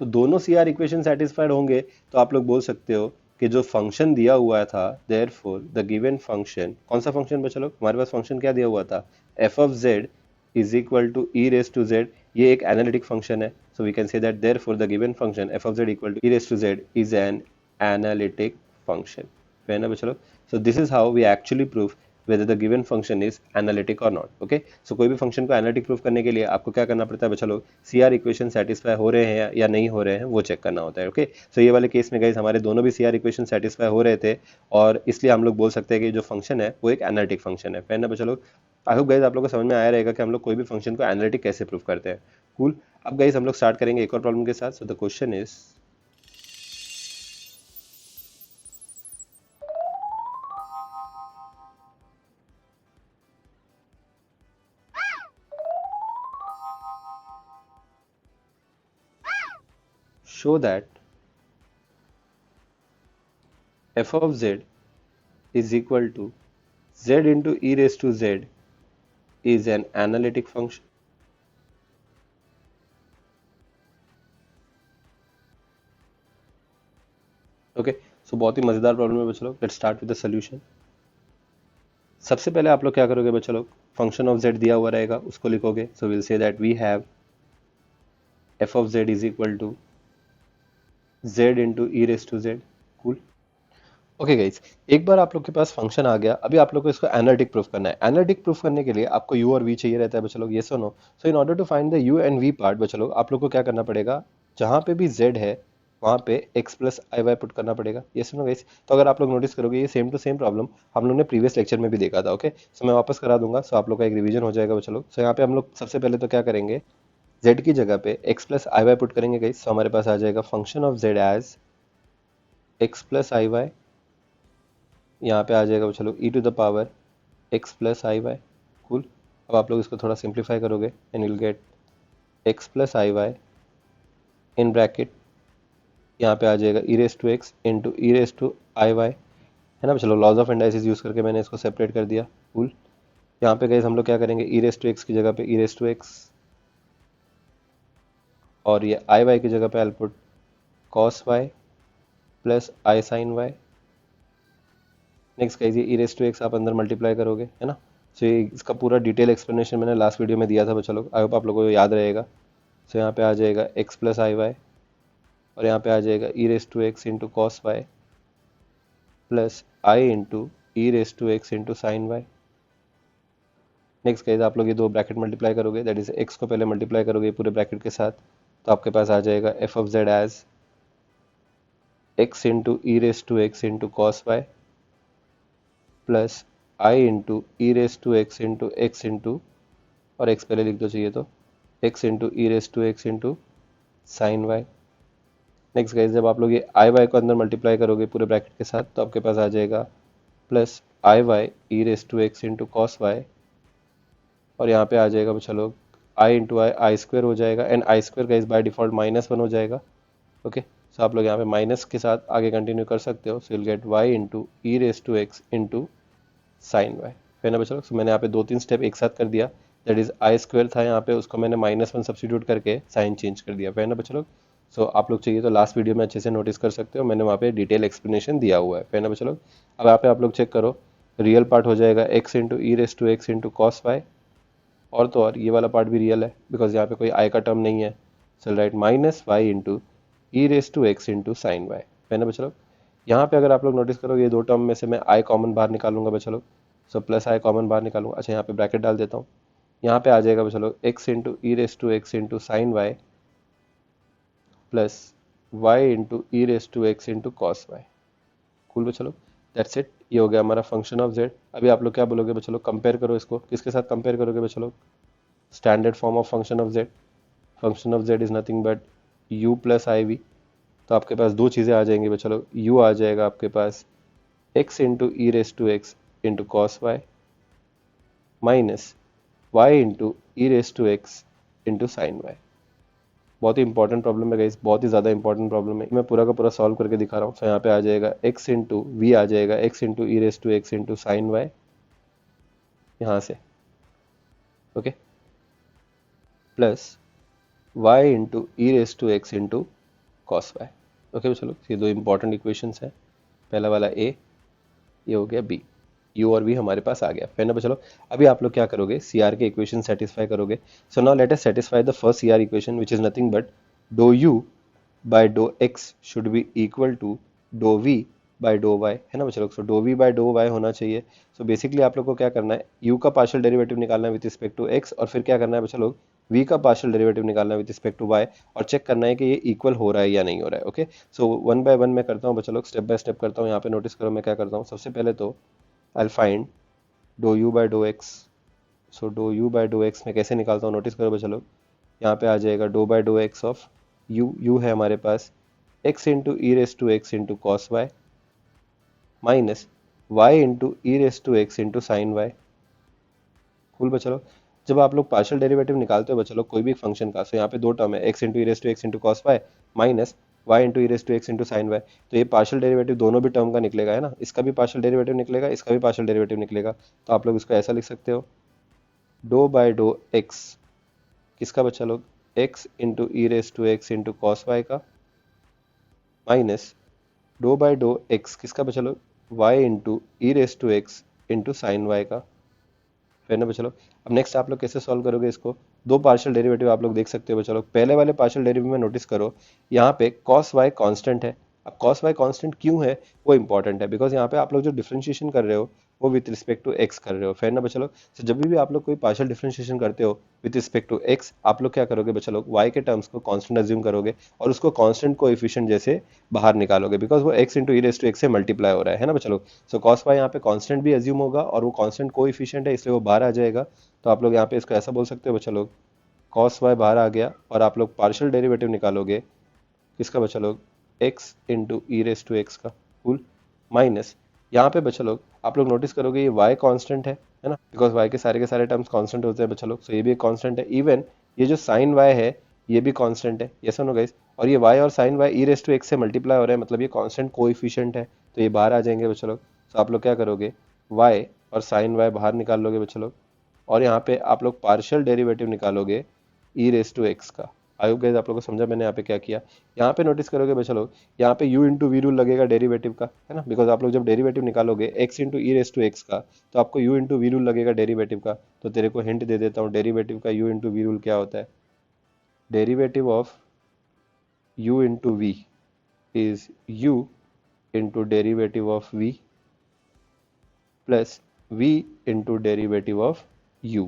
तो दोनों सीआर इक्वेशन सेटिस्फाइड होंगे तो आप लोग बोल सकते हो कि जो फंक्शन दिया हुआ था, देयरफॉर द गिवन फंक्शन, कौन सा फंक्शन बच्चा लोग, हमारे पास फंक्शन क्या दिया हुआ था, f of z is equal to e raise to z, ये एक एनालिटिक फंक्शन है। So we can say that therefore the given function f of z equal to e raise to z is an analytic function. है ना चलो, so this is how we actually prove whether the given function is analytic or not. Okay, so कोई भी function को analytic proof करने के लिए आपको क्या करना पड़ता है बच्चा लोग, सीआर इक्वेशन सेटिस्फाई हो रहे हैं या नहीं हो रहे हैं वो चेक करना होता है. ओके, सो ये वाले केस में गाइस हमारे दोनों भी सीआर इक्वेशन सेटिस्फाई हो रहे थे और इसलिए हम लोग बोल सकते हैं कि जो फंक्शन है वो एक एनालिटिक फंक्शन है ना बच्चा लोग. आई होप गाइस आप लोग को समझ में आया रहेगा कि हम लोग कोई भी फंक्शन को एनालिटिक कैसे प्रूफ करते हैं. कूल. अब गाइस हम लोग स्टार्ट करेंगे एक और प्रॉब्लम के साथ. So the question is, show that f of z is equal to z into e raised to z is an analytic function. Okay, so बहुत ही मजेदार प्रॉब्लम है बच्चों लोग. Let's start with the solution. सबसे पहले आप लोग क्या करोगे बच्चों लोग, फंक्शन ऑफ z दिया हुआ रहेगा उसको लिखोगे. So will say that we have f of z is equal to z into e raised to z. Cool. Okay guys, एक बार आप लोग के पास फंक्शन आ गया, अभी आप लोग को इसको एनालिटिक प्रूफ करना है. एनालिटिक प्रूफ करने के लिए आपको u और v चाहिए रहता है बच्चों लोग, yes or no. So in order to find the u and v part बच्चों लोग, आप लोग को क्या करना पड़ेगा, जहां पे भी z है वहां पे x plus i y put करना पड़ेगा. Yes or no guys. तो अगर आप लोग नोटिस करोगे ये सेम टू सेम प्रॉब्लम हम लोग ने प्रीवियस लेक्चर में भी देखा था. ओके, सो मैं वापस करा दूंगा. सो आप लोग का एक रिवीजन हो जाएगा बच्चों लोग. सो यहाँ पे हम लोग सबसे पहले तो क्या करेंगे, z की जगह पे x plus i y put करेंगे गाइज. सो हमारे पास आ जाएगा function of z as x plus i y. यहाँ पे आ जाएगा चलो e to the power x plus i y. Cool. अब आप लोग इसको थोड़ा सिंप्लीफाई करोगे and will get x plus i y in bracket, यहाँ पे आ जाएगा e raise to x into e raise to i y. है ना चलो, लॉज ऑफ इंडाइसिस यूज़ करके मैंने इसको सेपरेट कर दिया. कूल. यहाँ पे गए हम लोग क्या करेंगे, e रेस टू x की जगह पे e रेस टू x और ये आई वाई की जगह पे i put cos y plus i sine y. Next guys ये e रेस टू x आप अंदर मल्टीप्लाई करोगे, है ना. सो ये इसका पूरा डिटेल एक्सप्लेनेशन मैंने लास्ट वीडियो में दिया था बच्चा लोग, आई होप आप लोगों को याद रहेगा. सो यहाँ पे आ जाएगा x प्लस आई वाई और यहाँ पे आ जाएगा e raise to x into cos y plus i into e raise to x into sine y. Next guys आप लोग ये दो ब्रैकेट मल्टीप्लाई करोगे, दैट इज x को पहले मल्टीप्लाई करोगे पूरे ब्रैकेट के साथ, तो आपके पास आ जाएगा f of z as x into e raise to x into cos y plus i into e raise to x into x into, और x पहले लिख दो चाहिए तो x into e raise to x into sine y. Next guys जब आप लोग ये आई वाई को अंदर मल्टीप्लाई करोगे पूरे ब्रैकेट के साथ, तो आपके पास आ जाएगा plus i y e raise to x into cos y और यहाँ पे आ जाएगा बच्चा लोग आई इंटू आई स्क्वायर हो जाएगा and I square guys by default -1 हो जाएगा. ओके, सो आप लोग यहाँ पे माइनस के साथ आगे कंटिन्यू कर सकते हो. So will get y into e raise to x into sine y. है ना बच्चों. सो मैंने यहाँ पे 2-3 स्टेप एक साथ कर दिया, दैट इज आई स्क्वायर था यहाँ पे, उसको मैंने -1 सब्स्टिट्यूट करके साइन चेंज कर दिया. है ना बच्चों. सो आप लोग चाहिए तो लास्ट वीडियो में अच्छे से नोटिस कर सकते हो, मैंने वहाँ पे डिटेल एक्सप्लेनेशन दिया हुआ है. है ना बच्चों. अब यहाँ पे आप लोग चेक करो, रियल पार्ट हो जाएगा x into e raise to x into cos y, और तो और ये वाला पार्ट भी रियल है बिकॉज यहाँ पे कोई आई का टर्म नहीं है. So right minus y into e raise to x into sine y. है ना बच्चा लोग. यहाँ पे अगर आप लोग नोटिस करो ये दो टर्म में से मैं आई कॉमन बाहर निकालूंगा बच्चा लोग. सो प्लस आई कॉमन बाहर निकालूंगा. अच्छा यहाँ पे ब्रैकेट डाल देता हूँ. यहाँ पे आ जाएगा बच्चा लोग x into e raise to x into sine y plus y into e raise to x into cos y. Cool बच्चा लोग. That's it. ये हो गया हमारा फंक्शन ऑफ जेड. अभी आप लोग क्या बोलोगे बच्चा लोग, कंपेयर करो इसको. किसके साथ कंपेयर करोगे बच्चा लोग, standard form of function of z. Function of z is nothing but u plus i v. तो आपके पास दो चीज़ें आ जाएंगी बच्चा लोग, u आ जाएगा आपके पास x into e raise to x into cos y minus y into e raise to x into sine y. बहुत ही इंपॉर्टेंट प्रॉब्लम है गाइस, बहुत ही ज़्यादा इंपॉर्टेंट प्रॉब्लम है. मैं पूरा का पूरा सॉल्व करके दिखा रहा हूँ. तो यहाँ पे आ जाएगा x इंटू वी आ जाएगा x into e raise to x into sine y यहाँ से. Okay, plus y into e raise to x into cos y. Okay चलो, ये दो इंपॉर्टेंट इक्वेशंस हैं. पहला वाला a, ये हो गया b. u और v हमारे पास आ गया. फिर ना चलो अभी आप लोग क्या करोगे, CR के इक्वेशन सेटिस्फाई करोगे. So now let us satisfy the first CR equation which is nothing but do u by do x should be equal to do v by dough y, है ना बच्चों लोग। So do we by dough y होना चाहिए। So basically आप लोग को क्या करना है, यू का पार्शियल डेरिवेटिव निकालना है विद रिस्पेक्ट टू एक्स, और फिर क्या करना है बच्चों लोग, वी का पार्शियल डेरिवेटिव निकालना है विद रिस्पेक्ट टू वाई, और चेक करना है कि ये इक्वल हो रहा है या नहीं हो रहा है। Okay, so one by one मैं करता हूँ बच्चों लोग, स्टेप बाय स्टेप करता हूँ। यहाँ पे नोटिस करो मैं क्या करता हूँ। सबसे पहले तो I will find do you by dough x. So dough you by dough x मैं कैसे निकालता हूँ, नोटिस करो बच्चों लोग। यहाँ पे आ जाएगा dough by dough x of u है हमारे पास x into e raise to x into cos y minus y into e raise to x into sine y. Cool बच्चा लोग। जब आप लोग पार्शियल डेरिवेटिव निकालते हो बच्चा लोग कोई भी फंक्शन का, सो यहाँ पे दो टर्म है, x into e raise to x into cos y minus y into e raise to x into sine y. तो ये पार्शियल डेरिवेटिव दोनों भी टर्म का निकलेगा, है ना, इसका भी पार्शियल डेरिवेटिव निकलेगा, इसका भी पार्शियल डेरिवेटिव निकलेगा। तो आप लोग इसको ऐसा लिख सकते हो, डो बाय डो एक्स किसका बच्चा लोग, x into e raise to x into cos y का minus dough by dough x किसका बचा लो, y into e raise to x into sine y का। फिर ना बचा लो। अब नेक्स्ट आप लोग कैसे सॉल्व करोगे इसको, दो पार्शियल डेरिवेटिव आप लोग देख सकते हो बचा लो। पहले वाले पार्शियल डेरिवेटिव में नोटिस करो यहाँ पे कॉस वाई कांस्टेंट है। अब कॉस वाई कांस्टेंट क्यों है वो इंपॉर्टेंट है, बिकॉज यहाँ पे आप लोग जो डिफरेंशिएशन कर रहे हो वो विथ रिस्पेक्ट टू एक्स कर रहे हो। फिर ना बचा लो। तो जब भी आप लोग कोई पार्शियल डिफरेंशिएशन करते हो विथ रिस्पेक्ट टू एक्स, आप लोग क्या करोगे बचा लोग, वाई के टर्म्स को कांस्टेंट अज्यूम करोगे और उसको कांस्टेंट कोएफिशिएंट जैसे बाहर निकालोगे, बिकॉज वो x into e raise to x से मल्टीप्लाई हो रहा है ना बचा लोग। सो कॉस वाई यहाँ पे कांस्टेंट भी अज्यूम होगा और वो कांस्टेंट कोएफिशिएंट है इसलिए वो बाहर आ जाएगा। तो आप लोग यहाँ पे इसको ऐसा बोल सकते हो बच्चा लोग, कॉस वाई बाहर आ गया और आप लोग पार्शियल डेरिवेटिव निकालोगे किसका बच्चा लोग, x into e raise to x का। कूल। माइनस यहाँ पे बच्चा लोग आप लोग नोटिस करोगे ये y कांस्टेंट है ना, बिकॉज y के सारे टर्म्स कांस्टेंट होते हैं बच्चा लोग। सो ये भी एक कांस्टेंट है। इवन ये जो साइन y है ये भी कांस्टेंट है, यस और नो गाइस। और ये y और sine y e raise to x से मल्टीप्लाई हो रहा है, मतलब ये कांस्टेंट कोएफिशिएंट है, तो ये बाहर आ जाएंगे बच्चा लोग। तो आप लोग क्या करोगे, y और साइन y बाहर निकाल लोगे बच्चा लोग, और यहाँ पे आप लोग पार्शियल डेरिवेटिव निकालोगे ई रेस टू एक्स का। आई होप गाइस आप लोगों को समझा मैंने यहाँ पे क्या किया। यहाँ पे नोटिस करोगे बच्चा लोग, यहाँ पे u इंटू वी रूल लगेगा डेरिवेटिव का, है ना, बिकॉज आप लोग जब डेरिवेटिव निकालोगे x into e raise to x का, तो आपको u इंटू वी रूल लगेगा डेरिवेटिव का। तो तेरे को हिंट दे देता हूँ, डेरिवेटिव का u इंटू वी रूल क्या होता है, derivative of u into v is u into derivative of v plus v into derivative of u।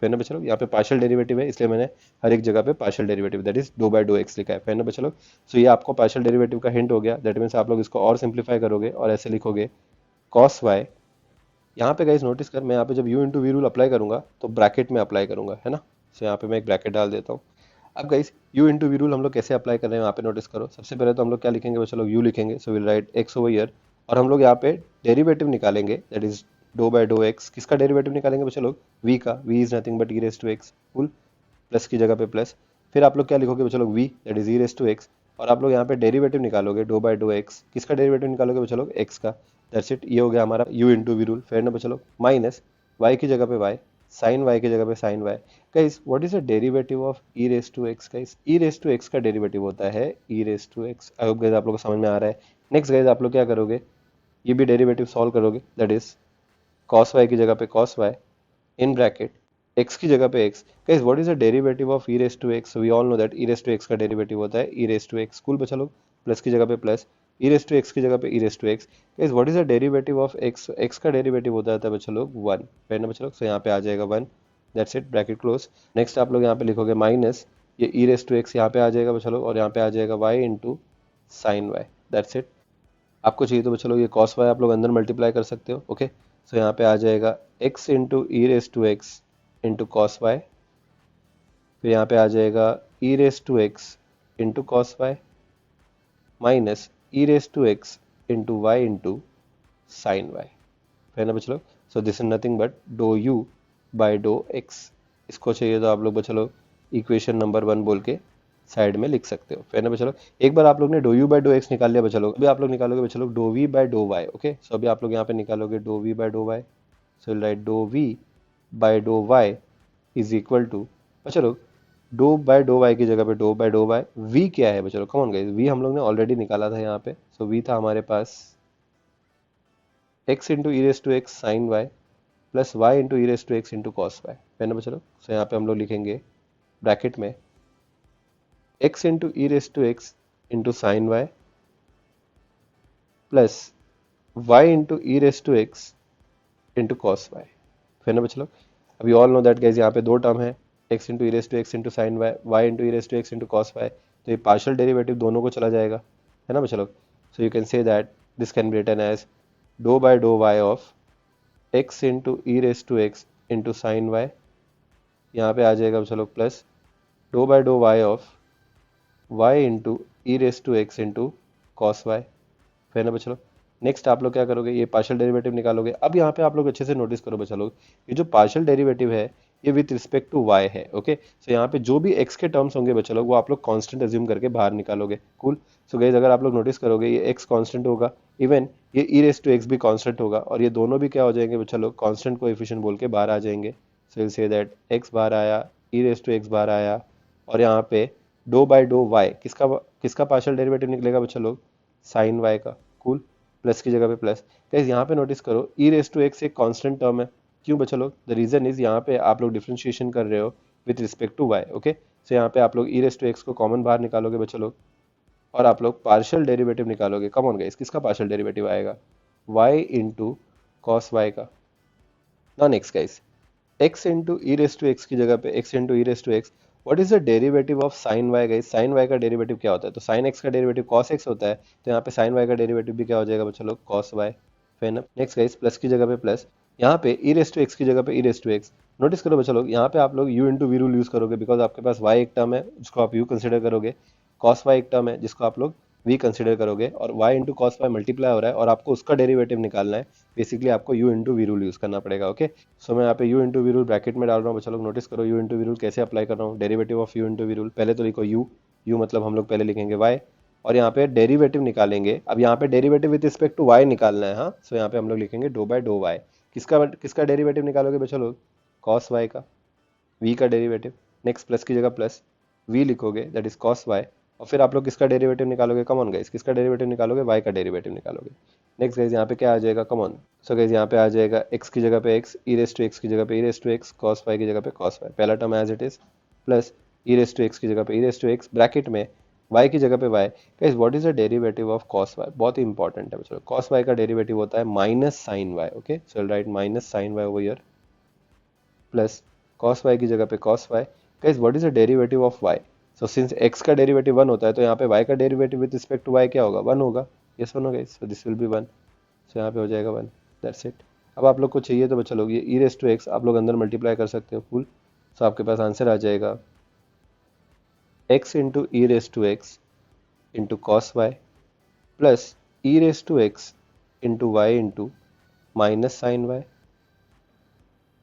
फिर ना बच्चा लोग यहाँ पे पार्शियल डेरिवेटिव है इसलिए मैंने हर एक जगह पे partial derivative that is do by dough x लिखा है। फिर ना बच्चा लोग, सो ये आपको पार्शियल डेरिवेटिव का हिंट हो गया। दैट मीन्स आप लोग इसको और सिंप्लीफाई करोगे और ऐसे लिखोगे कॉस वाई। यहाँ पे गाइस नोटिस कर, मैं यहाँ पे जब u into v rule apply करूंगा तो ब्रैकेट में अप्लाई करूंगा, है ना। सो यहाँ पे मैं एक ब्रैकेट डाल देता हूँ। अब guys u into v rule हम लोग कैसे अप्लाई कर रहे हैं यहाँ पे नोटिस करो। सबसे पहले तो हम लोग क्या लिखेंगे बच्चा लोग, u लिखेंगे, so will write x over here, और हम लोग यहाँ पे डेरिवेटिव निकालेंगे that is do by dough x. किसका डेरिवेटिव निकालेंगे बच्चा लोग, v का, v is nothing but e raise to x. Full plus की जगह पे प्लस, फिर आप लोग क्या लिखोगे बच्चा लोग, v that is e raise to x, और आप लोग यहाँ पे डेरिवेटिव निकालोगे डो बाय डो एक्स। किसका डेरिवेटिव निकालोगे बच्चा लोग, x का। दैट्स इट, ये हो गया हमारा u इंटू वी रूल। फिर ना बच्चा लोग माइनस y की जगह पे y, साइन y की जगह पे sine y। Guys what is the derivative of e raise to x, guys e raise to x का डेरिवेटिव होता है e raise to x। I hope guys आप लोगों को समझ में आ रहा है। नेक्स्ट गाइस आप लोग क्या करोगे, ये भी डेरिवेटिव सॉल्व करोगे दैट इज cos y की जगह पे cos y in bracket x की जगह पे x। Guys what is the derivative of e raise to x, we all know that e raise to x का डेरिवेटिव होता है e raise to x। Cool बच्चा लोग, प्लस की जगह पे plus, e raise to x की जगह पे e raise to x। Guys what is the derivative of x, x का डेरिवेटिव होता है बच्चा लोग 1। फिर ना बच्चा लोग, सो यहाँ पे आ जाएगा 1, that's it, bracket close. Next आप लोग यहाँ पे लिखोगे माइनस ये e रेस टू x यहाँ पे आ जाएगा बच्चा लोग, और यहाँ पे आ जाएगा y into sine y, that's it. आपको चाहिए तो बच्चा लोग ये cos y आप लोग अंदर मल्टीप्लाई कर सकते हो। ओके, सो यहाँ पे आ जाएगा x into e raise to x into cos y, फिर यहाँ पे आ जाएगा e raise to x into cos y minus e raise to x into y into sine y. फिर ना बच्चा लोग, so this is nothing but dough you by dough x. इसको चाहिए तो आप लोग बच्चा लोग इक्वेशन नंबर 1 बोल के साइड में लिख सकते हो। फिर ना बच्चा लोग, एक बार आप लोग ने dough you by dough x निकाल लिया बच्चा लोग, अभी आप लोग निकालोगे बच्चा लोग doe we by dough y. Okay, so अभी आप लोग यहाँ पे निकालोगे doe we by dough y, so right doe we by dough y is equal to बच्चा लोग डो बाय डो वाई की जगह पे dough by dough y. V क्या है बच्चा लोग, कम ऑन गाइस, वी हम लोग ने ऑलरेडी निकाला था यहाँ पे। सो वी था हमारे पास x into e raise to x sine y plus y into e raise to x into cos y, है ना बच्चा लोग। सो यहाँ पे हम लोग लिखेंगे ब्रैकेट में x into e raise to x into sine y plus y into e raise to x into cos y. फिर ना बच्चों लोग, अभी ऑल नो दैट गाइज यहाँ पे दो टर्म है, x into e raise to x into sine y, y into e raise to x into cos y, तो ये पार्शियल डेरिवेटिव दोनों को चला जाएगा, है ना बच्चों लोग। So you can say that this can be written as do by dough y of x into e raise to x into sine y, यहाँ पे आ जाएगा बच्चों लोग plus do by dough y of y into e raise to x into cos y. फिर ना बच्चों लोग, नेक्स्ट आप लोग क्या करोगे, ये पार्शियल डेरिवेटिव निकालोगे। अब यहाँ पे आप लोग अच्छे से नोटिस करो बच्चा लोग, ये जो पार्शियल डेरिवेटिव है ये विथ रिस्पेक्ट टू y है, ओके। सो यहाँ पे जो भी x के टर्म्स होंगे बच्चा लोग वो आप लोग कांस्टेंट अज्यूम करके बाहर निकालोगे, कूल। सो गाइस अगर आप लोग नोटिस करोगे ये x कांस्टेंट होगा, इवन ये e रेस टू x भी कांस्टेंट होगा, और ये दोनों भी क्या हो जाएंगे बच्चा लोग, कांस्टेंट कोएफिशिएंट बोल के बाहर आ जाएंगे। So will say that x बाहर आया, e रेस टू x बाहर आया, और यहाँ पे डो बाय डो y किसका किसका पार्शियल डेरिवेटिव निकलेगा बच्चा लोग, साइन y का, कूल। प्लस की जगह पे प्लस। गाइस यहाँ पे नोटिस करो ई रेस टू एक्स एक कांस्टेंट टर्म है, क्यों बच्चा लोग, द रीजन इज यहाँ पे आप लोग डिफरेंशिएशन कर रहे हो with respect to y, okay. So यहाँ पे आप लोग ई रेस टू एक्स को कॉमन बाहर निकालोगे बच्चा लोग, और आप लोग पार्शियल डेरिवेटिव निकालोगे। कम ऑन गाइस, किसका पार्शियल डेरिवेटिव आएगा, वाई इंटू कॉस वाई का। ना next guys, x into e raise to x की जगह पे x into e raise to x, what is the derivative of sine y guys, sine y का derivative क्या होता है, तो साइन x का डेरिवेटिव cos x होता है, तो यहाँ पे साइन वाई का डेरिवेटिव भी क्या हो जाएगा बच्चा लोग, cos y। फिर ना नेक्स्ट गाइस, प्लस की जगह पे प्लस, यहाँ पे ई रेस टू एक्स की जगह पे e raise to x. Notice करो बच्चा लोग, यहाँ पे आप लोग u into v rule use करोगे, बिकॉज आपके पास y एक टर्म है जिसको आप u कंसिडर करोगे, cos y एक टर्म है जिसको आप लोग v कंसिडर करोगे, और y into cos y multiply हो रहा है और आपको उसका डेरिवेटिव निकालना है। बेसिकली आपको u into v rule use करना पड़ेगा, ओके। सो मैं यहाँ पे u into v rule bracket में डाल रहा हूँ बच्चा लोग, नोटिस करो u इंटू वी रूल कैसे अप्लाई कर रहा हूँ, derivative of u into v rule, पहले तो लिखो u मतलब हम लोग पहले लिखेंगे y, और यहाँ पे डेरिवेटिव निकालेंगे। अब यहाँ पे derivative with respect to y निकालना है, हाँ। सो यहाँ पे हम लोग लिखेंगे डो बाय डो y, किसका किसका डेरिवेटिव निकालोगे बच्चा लोग, cos y का, v का डेरिवेटिव। नेक्स्ट प्लस की जगह प्लस v लिखोगे, दैट इज cos y, और फिर आप लोग किसका डेरिवेटिव निकालोगे, कम ऑन गाइस, किसका डेरिवेटिव निकालोगे, y का डेरिवेटिव निकालोगे। नेक्स्ट गाइस यहाँ पे क्या आ जाएगा, कम ऑन। सो गाइस यहाँ पे आ जाएगा x की जगह पे x, e raise to x की जगह पे e raise to x, cos y की जगह पे cos y, पहला term as it is, plus e raise to x की जगह पे e raise to x, bracket में y की जगह पे y। Guys what is the derivative of cos y, बहुत ही इंपॉर्टेंट है बच्चों, cos y का डेरिवेटिव होता है minus sine y, okay. So right minus sine y over here, plus cos y की जगह पे cos y। Guys what is the derivative of y, so since x का डेरिवेटिव 1 होता है तो यहाँ पे y का derivative with respect to y क्या होगा, 1 होगा, यस वन होगा, सो दिस विल बी 1। सो यहाँ पे हो जाएगा 1, दैट्स इट। अब आप लोग को चाहिए तो बच्चा लोग ये ई रेस टू एक्स आप लोग अंदर मल्टीप्लाई कर सकते हो फुल। सो आपके पास आंसर आ जाएगा x into e raise to x into cos y, plus e raise to x into y into minus sine y,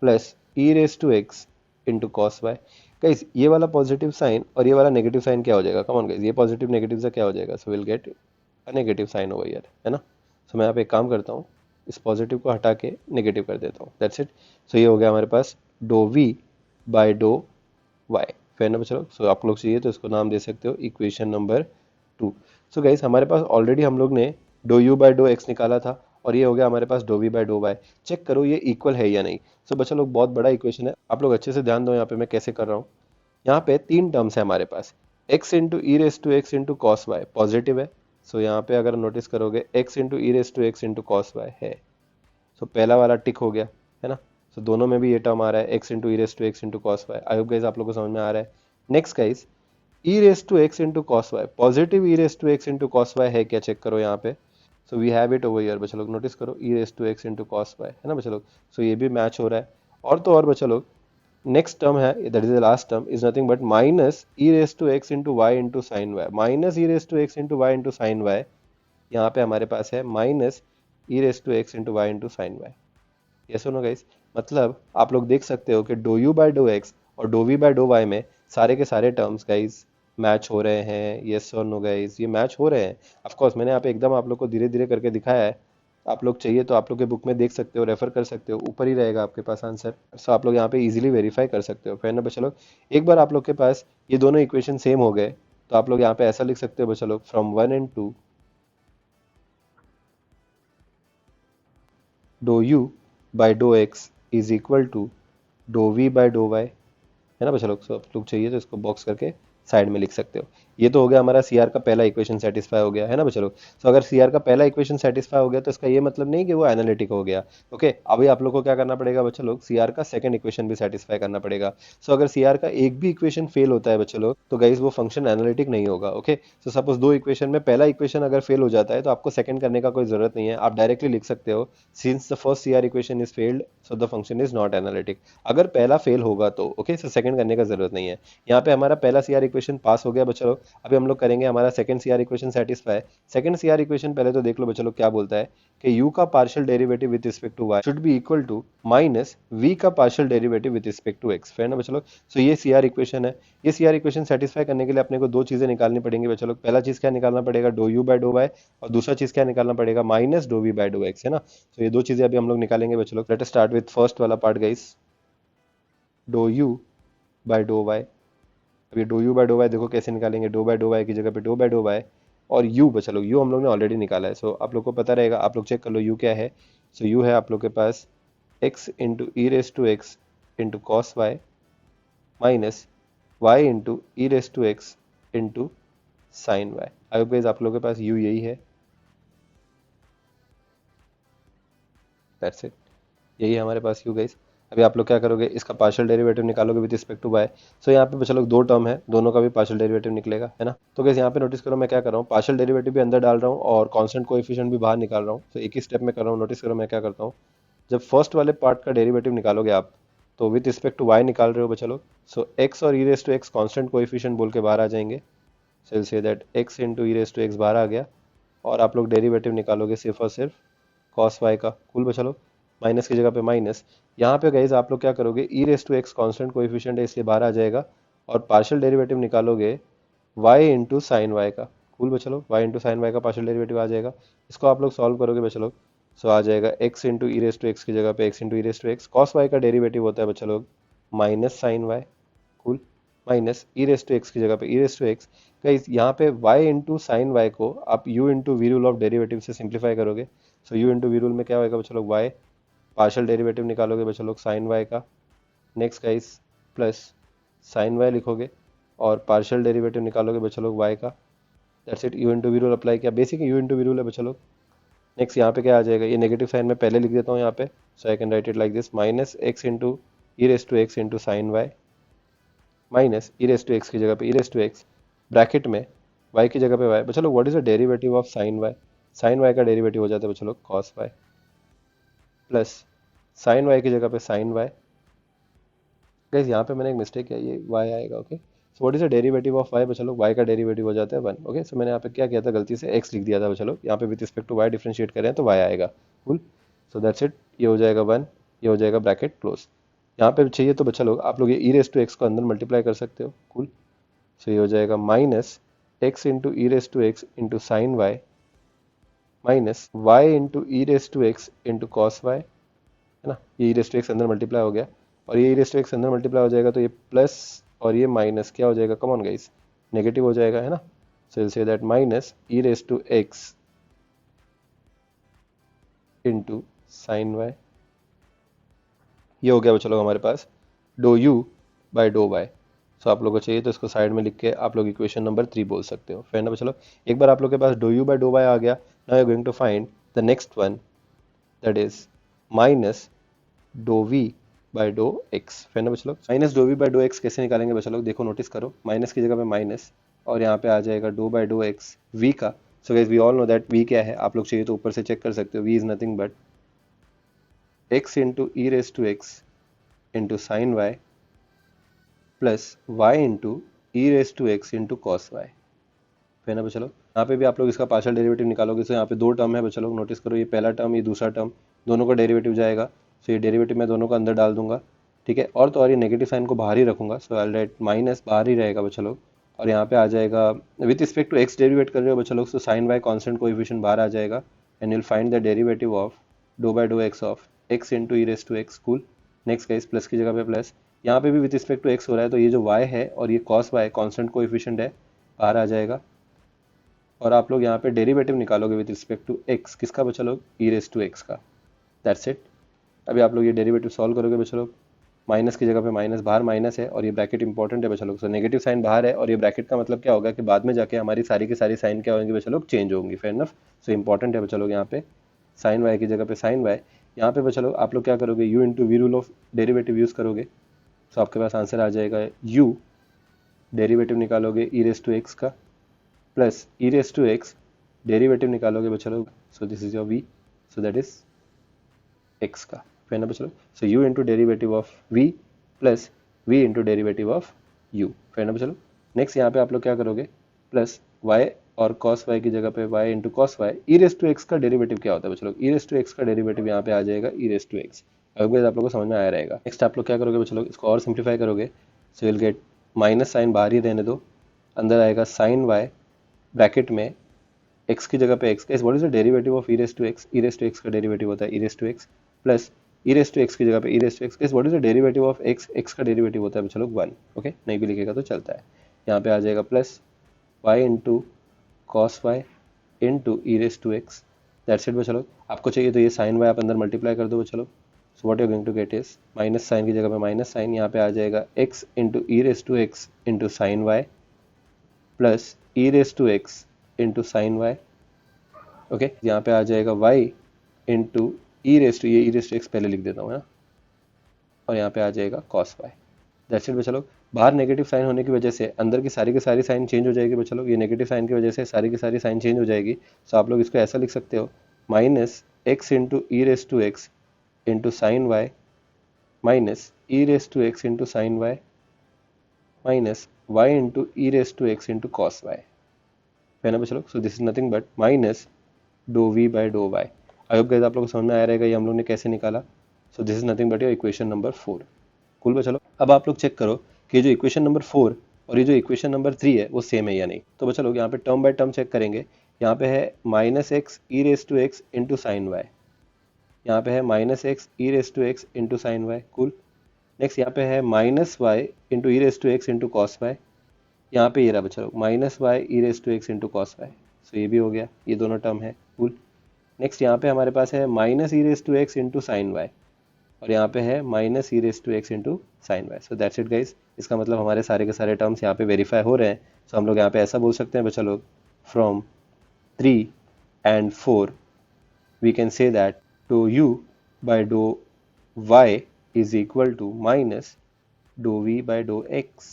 plus e raise to x into cos y. Guys ये वाला positive sign और ये वाला negative sign क्या हो जाएगा, come on guys, ये positive negative से क्या हो जाएगा, so will get a negative sine over here, है ना। सो मैं यहाँ पे एक काम करता हूँ, इस पॉजिटिव को हटा के नेगेटिव कर देता हूँ, दैट्स इट। सो ये हो गया हमारे पास doe we by dough y, फिर ना चलो। सो आप लोग चाहिए तो इसको नाम दे सकते हो इक्वेशन नंबर 2। सो गाइस हमारे पास ऑलरेडी हम लोग ने dough you by dough x निकाला था, और ये हो गया हमारे पास doe we by dough y. Check करो ये इक्वल है या नहीं। सो बच्चा लोग बहुत बड़ा इक्वेशन है, आप लोग अच्छे से ध्यान दो यहाँ पे मैं कैसे कर रहा हूँ। यहाँ पे तीन टर्म्स है हमारे पास, x into e raise to x into cos y positive है। सो यहाँ पे अगर नोटिस करोगे x into e raise to x into cos y है, सो पहला वाला टिक हो गया, है ना। सो दोनों में भी ये टर्म आ रहा है x into e raise to x into cos y. I hope guys आप लोग को समझ में आ रहा है। Next guys, e raise to x into cos y, positive e raise to x into cos y है क्या, चेक करो यहाँ पे। So we have it over here बच्चा लोग, नोटिस करो e raise to x into cos y, है ना बच्चा लोग। सो ये भी मैच हो रहा है। और तो और बच्चा लोग, नेक्स्ट टर्म है, that is the last term, is nothing but minus e raise to x into y into sine y, minus e raise to x into y into sine y. यहाँ पे हमारे पास है minus e raise to x into y into sine y, yes और no guys. मतलब आप लोग देख सकते हो कि dough you by dough x और dough we by dough Y में सारे के सारे टर्म्स गाइस मैच हो रहे हैं, यस और नो गाइस, ये मैच हो रहे हैं। ऑफ कोर्स मैंने यहाँ पे एकदम आप लोग को धीरे धीरे करके दिखाया है, आप लोग चाहिए तो आप लोग के बुक में देख सकते हो, रेफर कर सकते हो, ऊपर ही रहेगा आपके पास आंसर। सो आप लोग यहाँ पे इजीली वेरीफाई कर सकते हो, फिर ना बच्चा लोग। एक बार आप लोग के पास ये दोनों इक्वेशन सेम हो गए तो आप लोग यहाँ पे ऐसा लिख सकते हो बच्चा लोग, from 1 and 2 do you by dough x is equal to do we by dough y, है ना बच्चा लोग। सो आप लोग चाहिए तो इसको बॉक्स करके साइड में लिख सकते हो। ये तो हो गया हमारा सी आर का पहला इक्वेशन सेटिस्फाई हो गया है ना बच्चों लोग। तो अगर सी आर का पहला इक्वेशन सेटिस्फाई हो गया तो इसका ये मतलब नहीं कि वो एनालिटिक हो गया। ओके, अभी आप लोग को क्या करना पड़ेगा बच्चों लोग, सी आर का सेकंड इक्वेशन भी सेटिस्फाई करना पड़ेगा। सो अगर सी आर का एक भी इक्वेशन फेल होता है बच्चों लोग तो गाइस वो फंक्शन एनालिटिक नहीं होगा। ओके, सो सपोज दो इक्वेशन में पहला इक्वेशन अगर फेल हो जाता है तो आपको सेकंड करने का कोई जरूरत नहीं है, आप डायरेक्टली लिख सकते हो since the first C R equation is failed so the function is not analytic. अगर पहला फेल होगा तो ओके, सो सेकंड करने का जरूरत नहीं है। यहाँ पे हमारा पहला सी आर इक्वेशन पास हो गया बच्चों लोग। अभी हम लोग करेंगे हमारा second C R equation satisfy. Second C R equation पहले तो देख लो बच्चों लोग क्या बोलता है कि u का partial derivative with respect to y should be equal to minus v का partial derivative with respect to x। है ना बच्चों लोग। सो ये सी आर इक्वेशन है। ये सी आर इक्वेशन सेटिस्फाई करने के लिए अपने को दो चीजें निकालनी पड़ेंगी बच्चों लोग। पहला चीज क्या निकालना पड़ेगा, dough u by dough y, और दूसरा चीज क्या निकालना पड़ेगा, minus do v by do x, है ना। तो ये दो चीजें अभी हम लोग निकालेंगे बच्चों लोग। Let us start with first वाला part guys, doe u by dough y। अब ये doe you by dough y देखो कैसे निकालेंगे, डो बाय डो वाई की जगह पे डो बाय डो वाई, और यू बचा लो, यू हम लोग ने ऑलरेडी निकाला है। सो आप लोग को पता रहेगा, आप लोग चेक कर लो यू क्या है। सो यू है आप लोग के पास x into e raise to x into cos y minus y into e raise to x into sine y. I hope guys आप लोग के पास यू यही है, दैट्स इट, यही है हमारे पास यू गाइस। अभी आप लोग क्या करोगे, इसका पार्शियल डेरिवेटिव निकालोगे विद रिस्पेक्ट टू y। सो यहाँ पे चलो दो टर्म है, दोनों का भी पार्शियल डेरिवेटिव निकलेगा, है ना। तो गाइस यहाँ पे नोटिस करो मैं क्या कर रहा हूँ, पार्शियल डेरिवेटिव भी अंदर डाल रहा हूँ और कांस्टेंट कोएफिशिएंट भी बाहर निकाल रहा हूँ। तो एक ही स्टेप में कर रहा हूँ। नोटिस करो मैं क्या करता हूँ, जब फर्स्ट वाले पार्ट का डेरिवेटिव निकालोगे आप तो विद रिस्पेक्ट टू y निकाल रहे हो बच्चा लोग। सो x और e raise to x constant coefficient बोल के बाहर आ जाएंगे। So will say that x into e raise to x बाहर आ गया, और आप लोग डेरिवेटिव निकालोगे सिर्फ और सिर्फ कॉस वाई का। कूल बचा लो, माइनस की जगह पे माइनस। यहाँ पे गाइज आप लोग क्या करोगे, e raise to x constant coefficient है इसलिए बाहर आ जाएगा, और पार्शियल डेरिवेटिव निकालोगे वाई इंटू साइन वाई का। कूल बचा लो, वाई इंटू साइन वाई का पार्शियल डेरिवेटिव आ जाएगा। इसको आप लोग सॉल्व करोगे बच्चा लोग। सो आ जाएगा x into e raise to x की जगह पे x into e raise to x, cos y का डेरिवेटिव होता है बच्चा लोग minus sine y. Cool, minus e raise to x की जगह पे e raise to x. Guys यहाँ पे y इंटू साइन वाई को आप u into v rule of derivative से सिंप्लीफाई करोगे। So u into v rule में क्या होगा बच्चा लोग, y, पार्शियल डेरिवेटिव निकालोगे बच्चा लोग साइन वाई का। Next guys plus sine y लिखोगे और पार्शियल डेरिवेटिव निकालोगे बच्चा लोग y का। That's it, u into v rule apply किया, basic u into v rule है बच्चा लोग। नेक्स्ट यहाँ पे क्या आ जाएगा, ये नेगेटिव साइन में पहले लिख देता हूँ यहाँ पे। So I can write it like this, minus x into e raise to x into sine y minus e raise to x की जगह पे e raise to x, bracket में y की जगह पे y। बच्चा लोग what is the derivative of sine y, sine y का डेरिवेटिव हो जाता है बच्चा लोग cos y, plus sine y की जगह पे साइन वाई। गाइस यहाँ पे मैंने एक मिस्टेक किया, ये y आएगा। Okay, so what is the derivative of y, बच्चा लोग y का डेरिवेटिव हो जाता है 1। ओके, सो मैंने यहाँ पे क्या किया था, गलती से x लिख दिया था बच्चा लोग, यहाँ पे with respect to y differentiate करें तो y आएगा। कूल, सो दैट्स इट, ये हो जाएगा 1, ये हो जाएगा ब्रैकेट क्लोज। यहाँ पे चाहिए तो बच्चा लोग आप लोग ये ई रेस टू एक्स को अंदर मल्टीप्लाई कर सकते हो। कूल, सो ये हो जाएगा minus x into e raise to x into sine y minus y into e raise to x into cos y, है ना। ये ई रेस टू एक्स अंदर मल्टीप्लाई हो गया, और ये ई रेस टू एक्स अंदर मल्टीप्लाई हो जाएगा तो ये प्लस और ये माइनस क्या हो जाएगा, कम ऑन गाइस, नेगेटिव हो जाएगा, है ना। So will say that minus e raise to x into sine y. ये हो गया बच्चा लोग हमारे पास dough you by dough y. So आप लोगों को चाहिए तो इसको साइड में लिख के आप लोग इक्वेशन नंबर 3 बोल सकते हो। फ्रेंड अब चलो, एक बार आप लोग के पास dough you by dough y आ गया, now you are going to find the next one, that is minus dough we by dough x. Friend अब चलो, minus dough we by dough x कैसे निकालेंगे बच्चा लोग, देखो नोटिस करो, माइनस की जगह पे माइनस और यहाँ पे आ जाएगा dough by dough x v का। So guys we all know that v क्या है, आप लोग चाहिए तो ऊपर से चेक कर सकते हो, v is nothing but x into e raise to x into sine y plus y into e raise to x into cos y. है ना बच्चा लोग, यहाँ पे भी आप लोग इसका पार्शियल डेरिवेटिव निकालोगे। तो यहाँ पे दो टर्म है बच्चा लोग, नोटिस करो, ये पहला टर्म, ये दूसरा टर्म, दोनों का डेरिवेटिव जाएगा। सो ये डेरिवेटिव मैं दोनों को अंदर डाल दूंगा, ठीक है। और तो और ये नेगेटिव साइन को बाहर ही रखूंगा, सो आई राइट माइनस बाहर ही रहेगा बच्चा लोग। और यहाँ पे आ जाएगा with respect to x derivate कर रहे हो बच्चा लोग, so sine y constant coefficient बाहर आ जाएगा, and you'll find the derivative of do by dough x of x into e raise to x. Cool, next guys plus की जगह पे प्लस, यहाँ पे भी विथ रिस्पेक्ट टू एक्स हो रहा है तो ये जो y है और ये cos y कांस्टेंट कोएफिशिएंट है बाहर आ जाएगा, और आप लोग यहाँ पे डेरिवेटिव निकालोगे विद रिस्पेक्ट टू x, किसका बच्चा लोग, ई रेस टू एक्स का। दैट्स इट, अभी आप लोग ये डेरिवेटिव सॉल्व करोगे बच्चा लोग। माइनस की जगह पे माइनस, बाहर माइनस है और ये ब्रैकेट इंपॉर्टेंट है बच्चा लोग। सो नेगेटिव साइन बाहर है और ये ब्रैकेट का मतलब क्या होगा कि बाद में जाके हमारी सारी की सारी साइन क्या होंगी बच्चा लोग, चेंज होंगी। Fair enough. सो इंपॉर्टेंट है बच्चा लोग यहाँ पे साइन वाई की जगह पे साइन वाई। यहाँ पे बच्चा लोग आप लोग क्या करोगे, u into v rule of derivative use करोगे। सो आपके पास आंसर आ जाएगा u, डेरिवेटिव निकालोगे ई रेस टू एक्स का, plus e raise to x derivative निकालोगे बच्चा लोग। So this is your v, so that is x का। फिर ना बच्चा लोग, so u into derivative of v plus v into derivative of u। फिर ना बच्चा लोग, नेक्स्ट यहाँ पे आप लोग क्या करोगे, प्लस y और cos y की जगह पे y into cos y. E raise to x का डेरिवेटिव क्या होता है बच्चा लोग, ई रेस टू एक्स का डेरिवेटिव यहाँ पे आ जाएगा ई रेस टू एक्स। अगर आप लोग को समझ में आया रहेगा। नेक्स्ट आप लोग क्या करोगे बच्चा लोग, इसको और सिंप्लीफाई करोगे। So will get minus sine बाहर ही रहने दो, अंदर आएगा साइन वाई, ब्रैकेट में x की जगह पे x। What is the derivative of e raise to x, e raise to x का डेरिवेटिव होता है e raise to x, plus e raise to x की जगह पे e raise to x. What is the derivative of x, x का derivative होता है बच्चा लोग 1। ओके, नहीं भी लिखेगा तो चलता है। यहाँ पे आ जाएगा plus y into cos y into e raise to x. That's it बच्चा लोग। आपको चाहिए तो ये साइन वाई आप अंदर मल्टीप्लाई कर दो बच्चा लोग। So what you going to get is minus sine की जगह पे माइनस साइन, यहाँ पे आ जाएगा x into e raise to x into sine y plus e raise to x into sine y. Okay, यहाँ पे आ जाएगा y into e raise to, ये ई रेस टू एक्स पहले लिख देता हूँ ना, और यहाँ पे आ जाएगा कॉस वाई। दैट्स इट बच्चा लोग। बाहर नेगेटिव साइन होने की वजह से अंदर की सारी साइन चेंज हो जाएगी बच्चा लोग। ये नेगेटिव साइन की वजह से सारी की सारी साइन चेंज हो जाएगी। सो आप लोग इसको ऐसा लिख सकते हो, minus x into e raise to x into sine y minus e raise to x into sine y minus y into e raise to x into cos y. है ना बच्चा लोग। So this is nothing but minus dough we by dough y. I hope guys आप लोगों को समझ में आया रहेगा ये हम लोग ने कैसे निकाला। सो this is nothing but your equation number 4। Cool बच्चा लोग। अब आप लोग चेक करो कि जो इक्वेशन नंबर 4 और ये जो इक्वेशन नंबर 3 है वो सेम है या नहीं। तो बच्चा लोग यहाँ पे टर्म बाय टर्म चेक करेंगे। यहाँ पे है minus x e raise to x into sine y, यहाँ पे है minus x e raise to x into sine y. Cool. Next यहाँ पे है minus y into e raise to x into cos y, यहाँ पे ये रहा बच्चा लोग minus y e raise to x into cos y. So ये भी हो गया, ये दोनों टर्म है। कूल। नेक्स्ट यहाँ पे हमारे पास है minus e raise to x into sine y और यहाँ पे है minus e raise to x into sine y. So that's it guys. इसका मतलब हमारे सारे के सारे टर्म्स यहाँ पे वेरीफाई हो रहे हैं। सो हम लोग यहाँ पे ऐसा बोल सकते हैं बच्चा लोग, from 3 and 4 we can say that dou u by dou y is equal to minus dou v by dou x।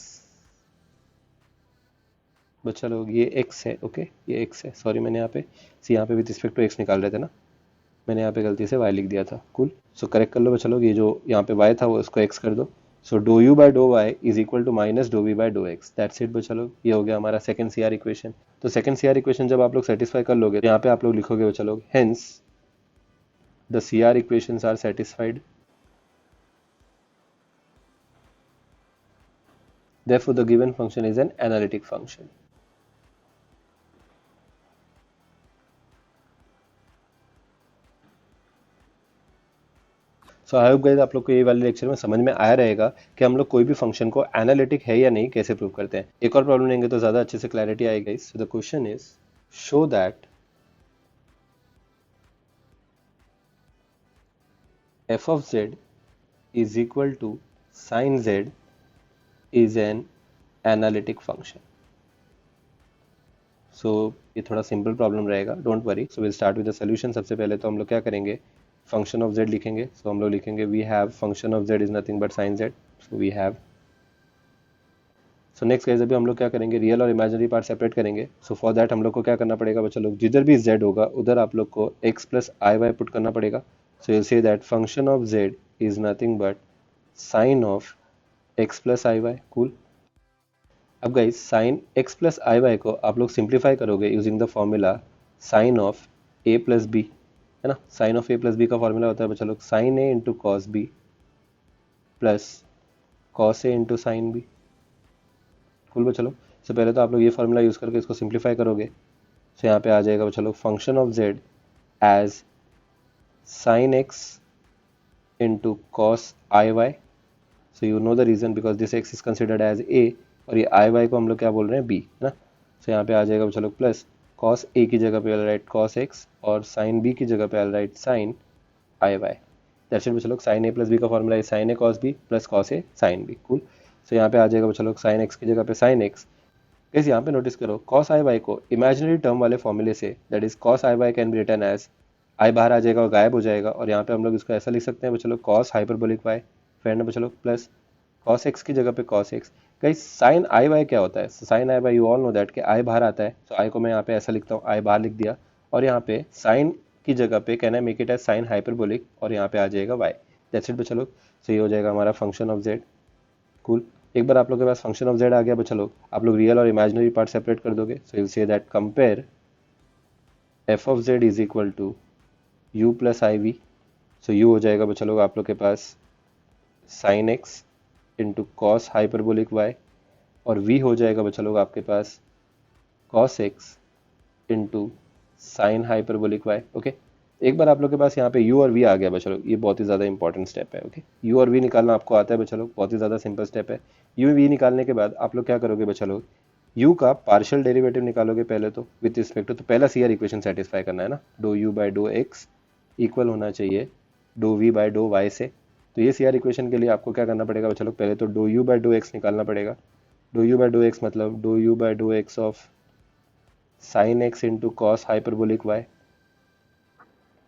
बच्चा लोग ये x है, ओके ये x है। सॉरी मैंने यहाँ पे विद रिस्पेक्ट टू x निकाल रहे थे ना, मैंने यहाँ पे गलती से y लिख दिया था। कूल। सो करेक्ट कर लो बच्चा लोग, ये जो यहाँ पे y था वो इसको x कर दो। So do u by dough y is equal to minus do v by do x। That's it बच्चा लोग। ये हो गया हमारा सेकंड CR इक्वेशन। तो सेकंड CR इक्वेशन जब आप लोग सेटिस्फाई कर लोगे तो यहाँ पे आप लोग लिखोगे बच्चा लोग, hence the CR equations are satisfied, therefore the given function is an analytic function। So I hope guys आप लोग को ये वाले लेक्चर में समझ में आया रहेगा कि हम लोग कोई भी फंक्शन को एनालिटिक है या नहीं कैसे प्रूव करते हैं। एक और प्रॉब्लम लेंगे तो ज़्यादा अच्छे से क्लैरिटी आएगी guys. So the question is show that f of z is equal to sin z is an analytic function। सो ये थोड़ा सिंपल प्रॉब्लम रहेगा, don't worry. So will start with the solution. सबसे पहले तो हम लोग क्या करेंगे, फंक्शन ऑफ z लिखेंगे। सो हम लोग लिखेंगे we have function of z is nothing but sin z। So we have. So next guys अभी हम लोग क्या करेंगे, रियल और इमेजिनरी पार्ट सेपरेट करेंगे। सो फॉर दैट हम लोग को क्या करना पड़ेगा बच्चा लोग, जिधर भी z होगा उधर आप लोग को x plus i y put करना पड़ेगा। So you say that function of z is nothing but sine of x plus i y. Cool. अब guys sine x plus i y को आप लोग सिंप्लीफाई करोगे using the formula sine of a plus b, है ना। Sine of a plus b का formula होता है बच्चा लोग sine a into cos b plus cos a into sign b. Cool बच्चा लोग। सो पहले तो आप लोग ये फॉर्मूला यूज़ करके इसको सिंप्लीफाई करोगे। सो यहाँ पे आ जाएगा बच्चा लोग function of z as sine x into cos i y. So you know the reason because this x is considered as a और ये आई वाई को हम लोग क्या बोल रहे हैं b, है ना। सो यहाँ पे आ जाएगा बच्चा लोग प्लस कॉस a की जगह पे राइट कॉस x और साइन b की जगह पे write sine i y. That's it बच्चा लोग, साइन ए प्लस बी का फॉर्मूला है sine a cos b plus cos a sine b. Cool. So यहाँ पे आ जाएगा बच्चा लोग साइन एक्स की जगह पे साइन एक्स। गाइस यहाँ पे नोटिस करो कॉस आई वाई को इमेजिनरी टर्म वाले फॉर्मूले से, that is cos i y can be written as, i बाहर आ जाएगा और गायब हो जाएगा, और यहाँ पे हम लोग इसको ऐसा लिख सकते हैं बच्चा लोग कॉस हाइपरबोलिक वाई, फ्रेंड बच्चा लोग, प्लस कॉस एक्स की जगह पे cos x. Guys sine i y क्या होता है? Sine i y you all know that कि आई बाहर आता है, तो आई को मैं यहाँ पे ऐसा लिखता हूँ, आई बाहर लिख दिया, और यहाँ पे साइन की जगह पे can I make it as sine hyperbolic, और यहाँ पे आ जाएगा वाई। दैट्स इट बच्चा लोग। सो ये हो जाएगा हमारा फंक्शन ऑफ जेड। कूल। एक बार आप लोग के पास फंक्शन ऑफ जेड आ गया बच्चा लोग, आप लोग रियल और इमेजिनरी पार्ट सेपरेट कर दोगे। So you say that compare f of z is equal to u plus i v. So u हो जाएगा बच्चा लोग आप लोग के पास sine x into cos hyperbolic y, और v हो जाएगा बच्चा लोग आपके पास cos x into sine hyperbolic y. Okay. एक बार आप लोग के पास यहाँ पे u और v आ गया बच्चा लोग, ये बहुत ही ज़्यादा इंपॉर्टेंट स्टेप है। ओके, u और v निकालना आपको आता है बच्चा लोग, बहुत ही ज़्यादा सिंपल स्टेप है। u v निकालने के बाद आप लोग क्या करोगे बच्चा लोग, u का पार्शियल डेरिवेटिव निकालोगे पहले तो विथ रिस्पेक्ट टू, तो पहला CR इक्वेशन सेटिस्फाई करना है ना, do u by dough x equal होना चाहिए do v by dough y से। तो ये CR इक्वेशन के लिए आपको क्या करना पड़ेगा बच्चा लोग, पहले तो doe u by dough x निकालना पड़ेगा। Dough u by dough x मतलब doe u by dough x of sine x into cos hyperbolic y.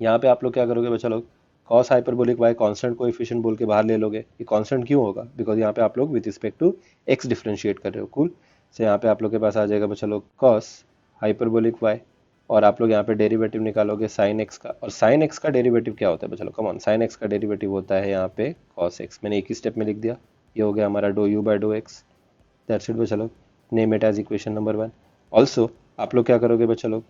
यहाँ पे आप लोग क्या करोगे बच्चा लोग, cos hyperbolic y constant coefficient बोल के बाहर ले लोगे। ये कांस्टेंट क्यों होगा? बिकॉज यहाँ पे आप लोग with respect to x differentiate कर रहे हो। कूल। से यहाँ पे आप लोग के पास आ जाएगा बच्चा लोग कॉस हाइपरबोलिक वाई, और आप लोग यहाँ पे डेरिवेटिव निकालोगे साइन एक्स का, और साइन एक्स का डेरिवेटिव क्या होता है बच्चा लोग, कम ऑन, साइन एक्स का डेरिवेटिव होता है यहाँ पे कॉस एक्स। मैंने एक ही स्टेप में लिख दिया, ये हो गया हमारा doe u by dough x. That's it बच्चा लोग, name it as equation number 1। Also आप लोग क्या करोगे बच्चा लोग,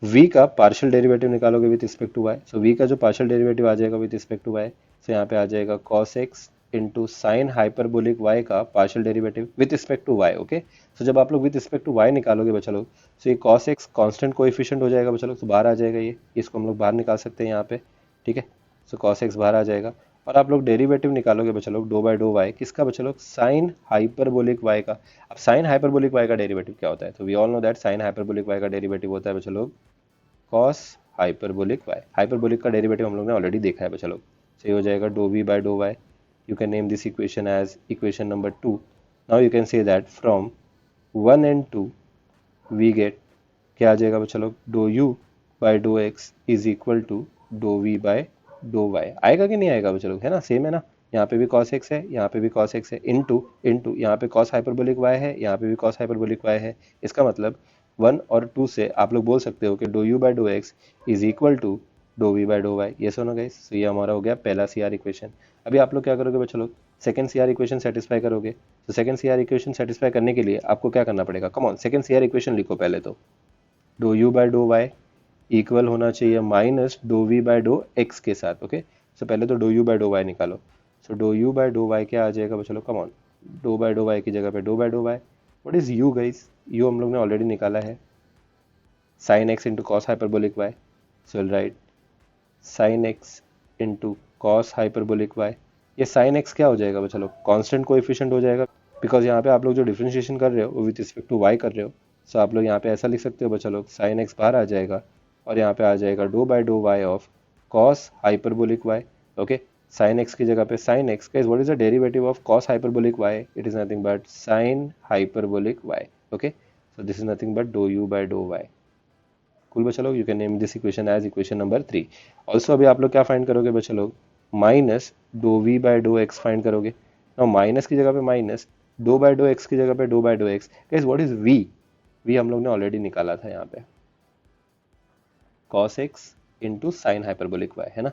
v का पार्शियल डेरिवेटिव निकालोगे विद रिस्पेक्ट टू y। सो v का जो पार्शियल डेरिवेटिव आ जाएगा विद रिस्पेक्ट टू y, सो यहाँ पे आ जाएगा cos x into sine hyperbolic y का partial derivative with respect to y। Okay, so जब आप लोग विद रिस्पेक्ट टू y निकालोगे बच्चा लोग, सो ये cos x कांस्टेंट कोएफिशिएंट हो जाएगा बच्चा लोग, तो बाहर आ जाएगा ये, इसको हम लोग बाहर निकाल सकते हैं यहाँ पे। ठीक है, सो cos x बाहर आ जाएगा, और आप लोग डेरिवेटिव निकालोगे बच्चा लोग डो बाय डो वाई, किसका बच्चा लोग, साइन हाइपरबोलिक वाई का। अब साइन हाइपरबोलिक वाई का डेरिवेटिव क्या होता है? तो we all know that sine hyperbolic y का डेरिवेटिव होता है बच्चा लोग कॉस हाइपरबोलिक वाई। हाइपरबोलिक का डेरिवेटिव हम लोग ने ऑलरेडी देखा है बच्चा लोग। सही हो जाएगा do we by dough y. You can name this equation as equation number 2। Now you can say that from 1 and 2 we get, क्या आ जाएगा बच्चा लोग, do you by dough x is equal to do we by dough y. आएगा कि नहीं आएगा बच्चा लोग, है ना, सेम है ना, यहाँ पे भी cos x है, यहाँ पे भी cos x है, इनटू यहाँ पे cos हाइपरबोलिक y है, यहाँ पे भी cos हाइपरबोलिक y है। इसका मतलब 1 और 2 से आप लोग बोल सकते हो कि dough u by dough x is equal to do v by dough y. ये सुनो गाइस, तो ये हमारा हो गया पहला CR इक्वेशन। अभी आप लोग क्या करोगे बच्चा लोग, सेकंड CR इक्वेशन सेटिस्फाई करोगे। तो सेकंड CR इक्वेशन सेटिस्फाई करने के लिए आपको क्या करना पड़ेगा, come on, second CR equation लिखो पहले तो, doe u by dough y equal होना चाहिए minus dough we by dough x के साथ। ओके, सो पहले तो doe you by dough y निकालो। So dough you by dough y क्या आ जाएगा बच्चा लोग, come on, doe by dough y की जगह पे dough by dough y. What is u guys, u हम लोग ने ऑलरेडी निकाला है, sine x into cos hyperbolic y. So will write sine x into cos hyperbolic y. ये sine x क्या हो जाएगा बच्चा लोग, कांस्टेंट कोएफिशिएंट हो जाएगा, बिकॉज यहाँ पे आप लोग जो डिफरेंशिएशन कर रहे हो वो विद रिस्पेक्ट टू वाई कर रहे हो। सो आप लोग यहाँ पे ऐसा लिख सकते हो बच्चा लोग, साइन एक्स बाहर आ जाएगा, और यहाँ पे आ जाएगा dough by dough y of cos hyperbolic y. Okay, sine x की जगह पे sine x, guys what is the derivative of cos hyperbolic y, it is nothing but sine hyperbolic y. Okay, so this is nothing but dough you by dough y. Cool बच्चा लोग, you can name this equation as equation number 3। Also अभी आप लोग क्या find करोगे बच्चा लोग, minus dough we by dough x find करोगे। नाउ माइनस की जगह पे minus, dough by dough x की जगह पे dough by dough x. Guys what is v, v हम लोग ने ऑलरेडी निकाला था यहाँ पे, cos x into sine hyperbolic y, है ना।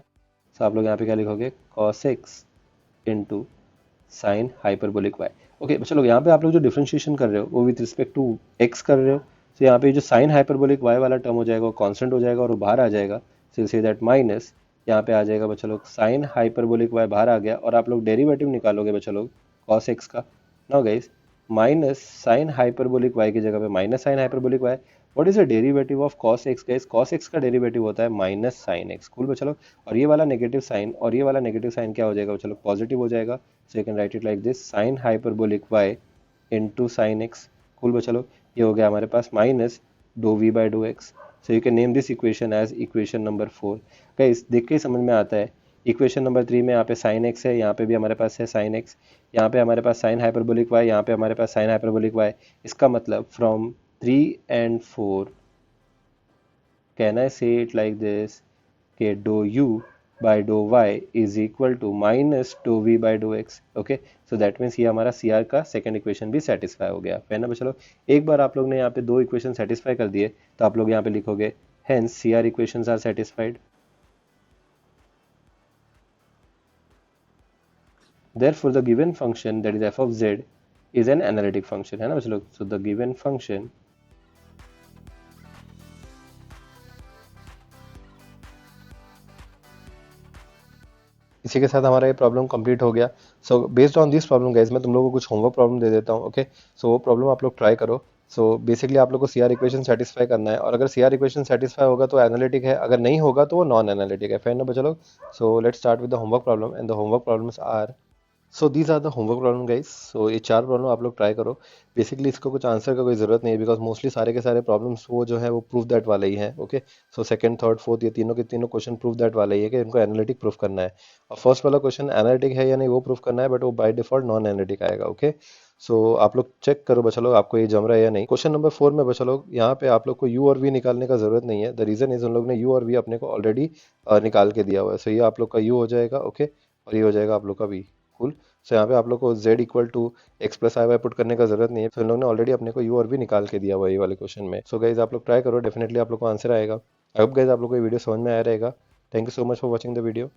तो आप लोग यहाँ पे क्या लिखोगे, cos x into sine hyperbolic y। Okay बच्चा लोग, यहाँ पे आप लोग जो डिफरेंशिएशन कर रहे हो वो विद रिस्पेक्ट टू x कर रहे हो, तो यहाँ पे जो साइन हाइपरबोलिक y वाला टर्म हो जाएगा वो कांस्टेंट हो जाएगा और वो बाहर आ जाएगा। सो से दैट माइनस, यहाँ पे आ जाएगा बच्चा लोग साइन हाइपरबोलिक y बाहर आ गया, और आप लोग डेरिवेटिव निकालोगे बच्चा लोग cos x का। Now guys minus sign hyperbolic y की जगह पे minus sign hyperbolic y। What is the derivative of cos x guys, cos x का डेरिवेटिव होता है माइनस साइन x। कूल बच्चा लोग, और ये वाला नेगेटिव साइन और ये वाला नेगेटिव साइन क्या हो जाएगा बच्चा लोग, पॉजिटिव हो जाएगा। So you can write it like this, sine hyperbolic y into sine x। Cool बच्चा लोग, ये हो गया हमारे पास minus dough we by dough x. So you can name this equation as equation number 4। Guys देख के ही समझ में आता है इक्वेशन नंबर 3 में यहाँ पे साइन एक्स है, यहाँ पे भी हमारे पास है साइन एक्स, यहाँ पे हमारे पास साइन हाइपरबोलिक वाई, यहाँ पे हमारे पास साइन हाइपरबोलिक वाई। इसका मतलब from 3 and 4 can I say it like this कि dough u by dough y is equal to minus dough v by dough x. Okay, so that means ये हमारा C R का second equation भी satisfy हो गया है ना। चलो एक बार आप लोग ने यहाँ पे दो इक्वेशन सेटिस्फाई कर दिए तो आप लोग यहाँ पे लिखोगे hence C R equations are satisfied. Therefore, the given function, that is f of z, is an analytic function, है ना बच्चों लोग। So the given function, इसी के साथ हमारा ये प्रॉब्लम कंप्लीट हो गया। So based on this problem guys मैं तुम लोगों को कुछ होमवर्क प्रॉब्लम दे देता हूँ। ओके, सो वो प्रॉब्लम आप लोग ट्राई करो। सो बेसिकली आप लोग को सी आर इक्वेशन सेटिस्फाई करना है, और अगर सी आर इक्वेशन सेटिस्फाई होगा तो एनालिटिक है, अगर नहीं होगा तो वो नॉन एनालिटिक है। फाइन ना बच्चों लोग। So let's start with the homework problem, and the homework problems are, so these are the homework problem guys. So ये चार प्रॉब्लम आप लोग ट्राई करो। बेसिकली इसको कुछ आंसर का कोई ज़रूरत नहीं है, बिकॉज मोस्टली सारे के सारे प्रॉब्लम्स वो जो है वो प्रूफ दैट वाले ही हैं। Okay, so second third fourth ये तीनों के तीनों क्वेश्चन प्रूफ दैट वाले ही है कि इनको एनालिटिक प्रूफ करना है। और फर्स्ट वाला क्वेश्चन एनालिटिक है या नहीं वो प्रूफ करना है, बट वो बाय डिफॉल्ट नॉन एनालिटिक आएगा। ओके, सो आप लोग चेक करो बच्चा लोग आपको ये जम रहा है या नहीं। क्वेश्चन नंबर 4 में बच्चा लोग यहाँ पे आप लोग को यू और वी निकालने का जरूरत नहीं है। द रीजन इज उन लोग ने यू और वी अपने को ऑलरेडी निकाल के दिया हुआ है। सो ये आप लोग का यू हो जाएगा। ओके, और ये हो जाएगा आप लोग का वी। कूल। सो यहाँ पे आप लोग को z equal to x plus i y put करने का जरूरत नहीं है, तो इन लोगों ने ऑलरेडी अपने को u और v निकाल के दिया हुआ है ये वाले क्वेश्चन में। सो गाइज आप लोग ट्राई करो, डेफिनेटली आप लोग को आंसर आएगा। आई होप गाइज आप लोग को ये वीडियो समझ में आया रहेगा। Thank you so much for watching the video.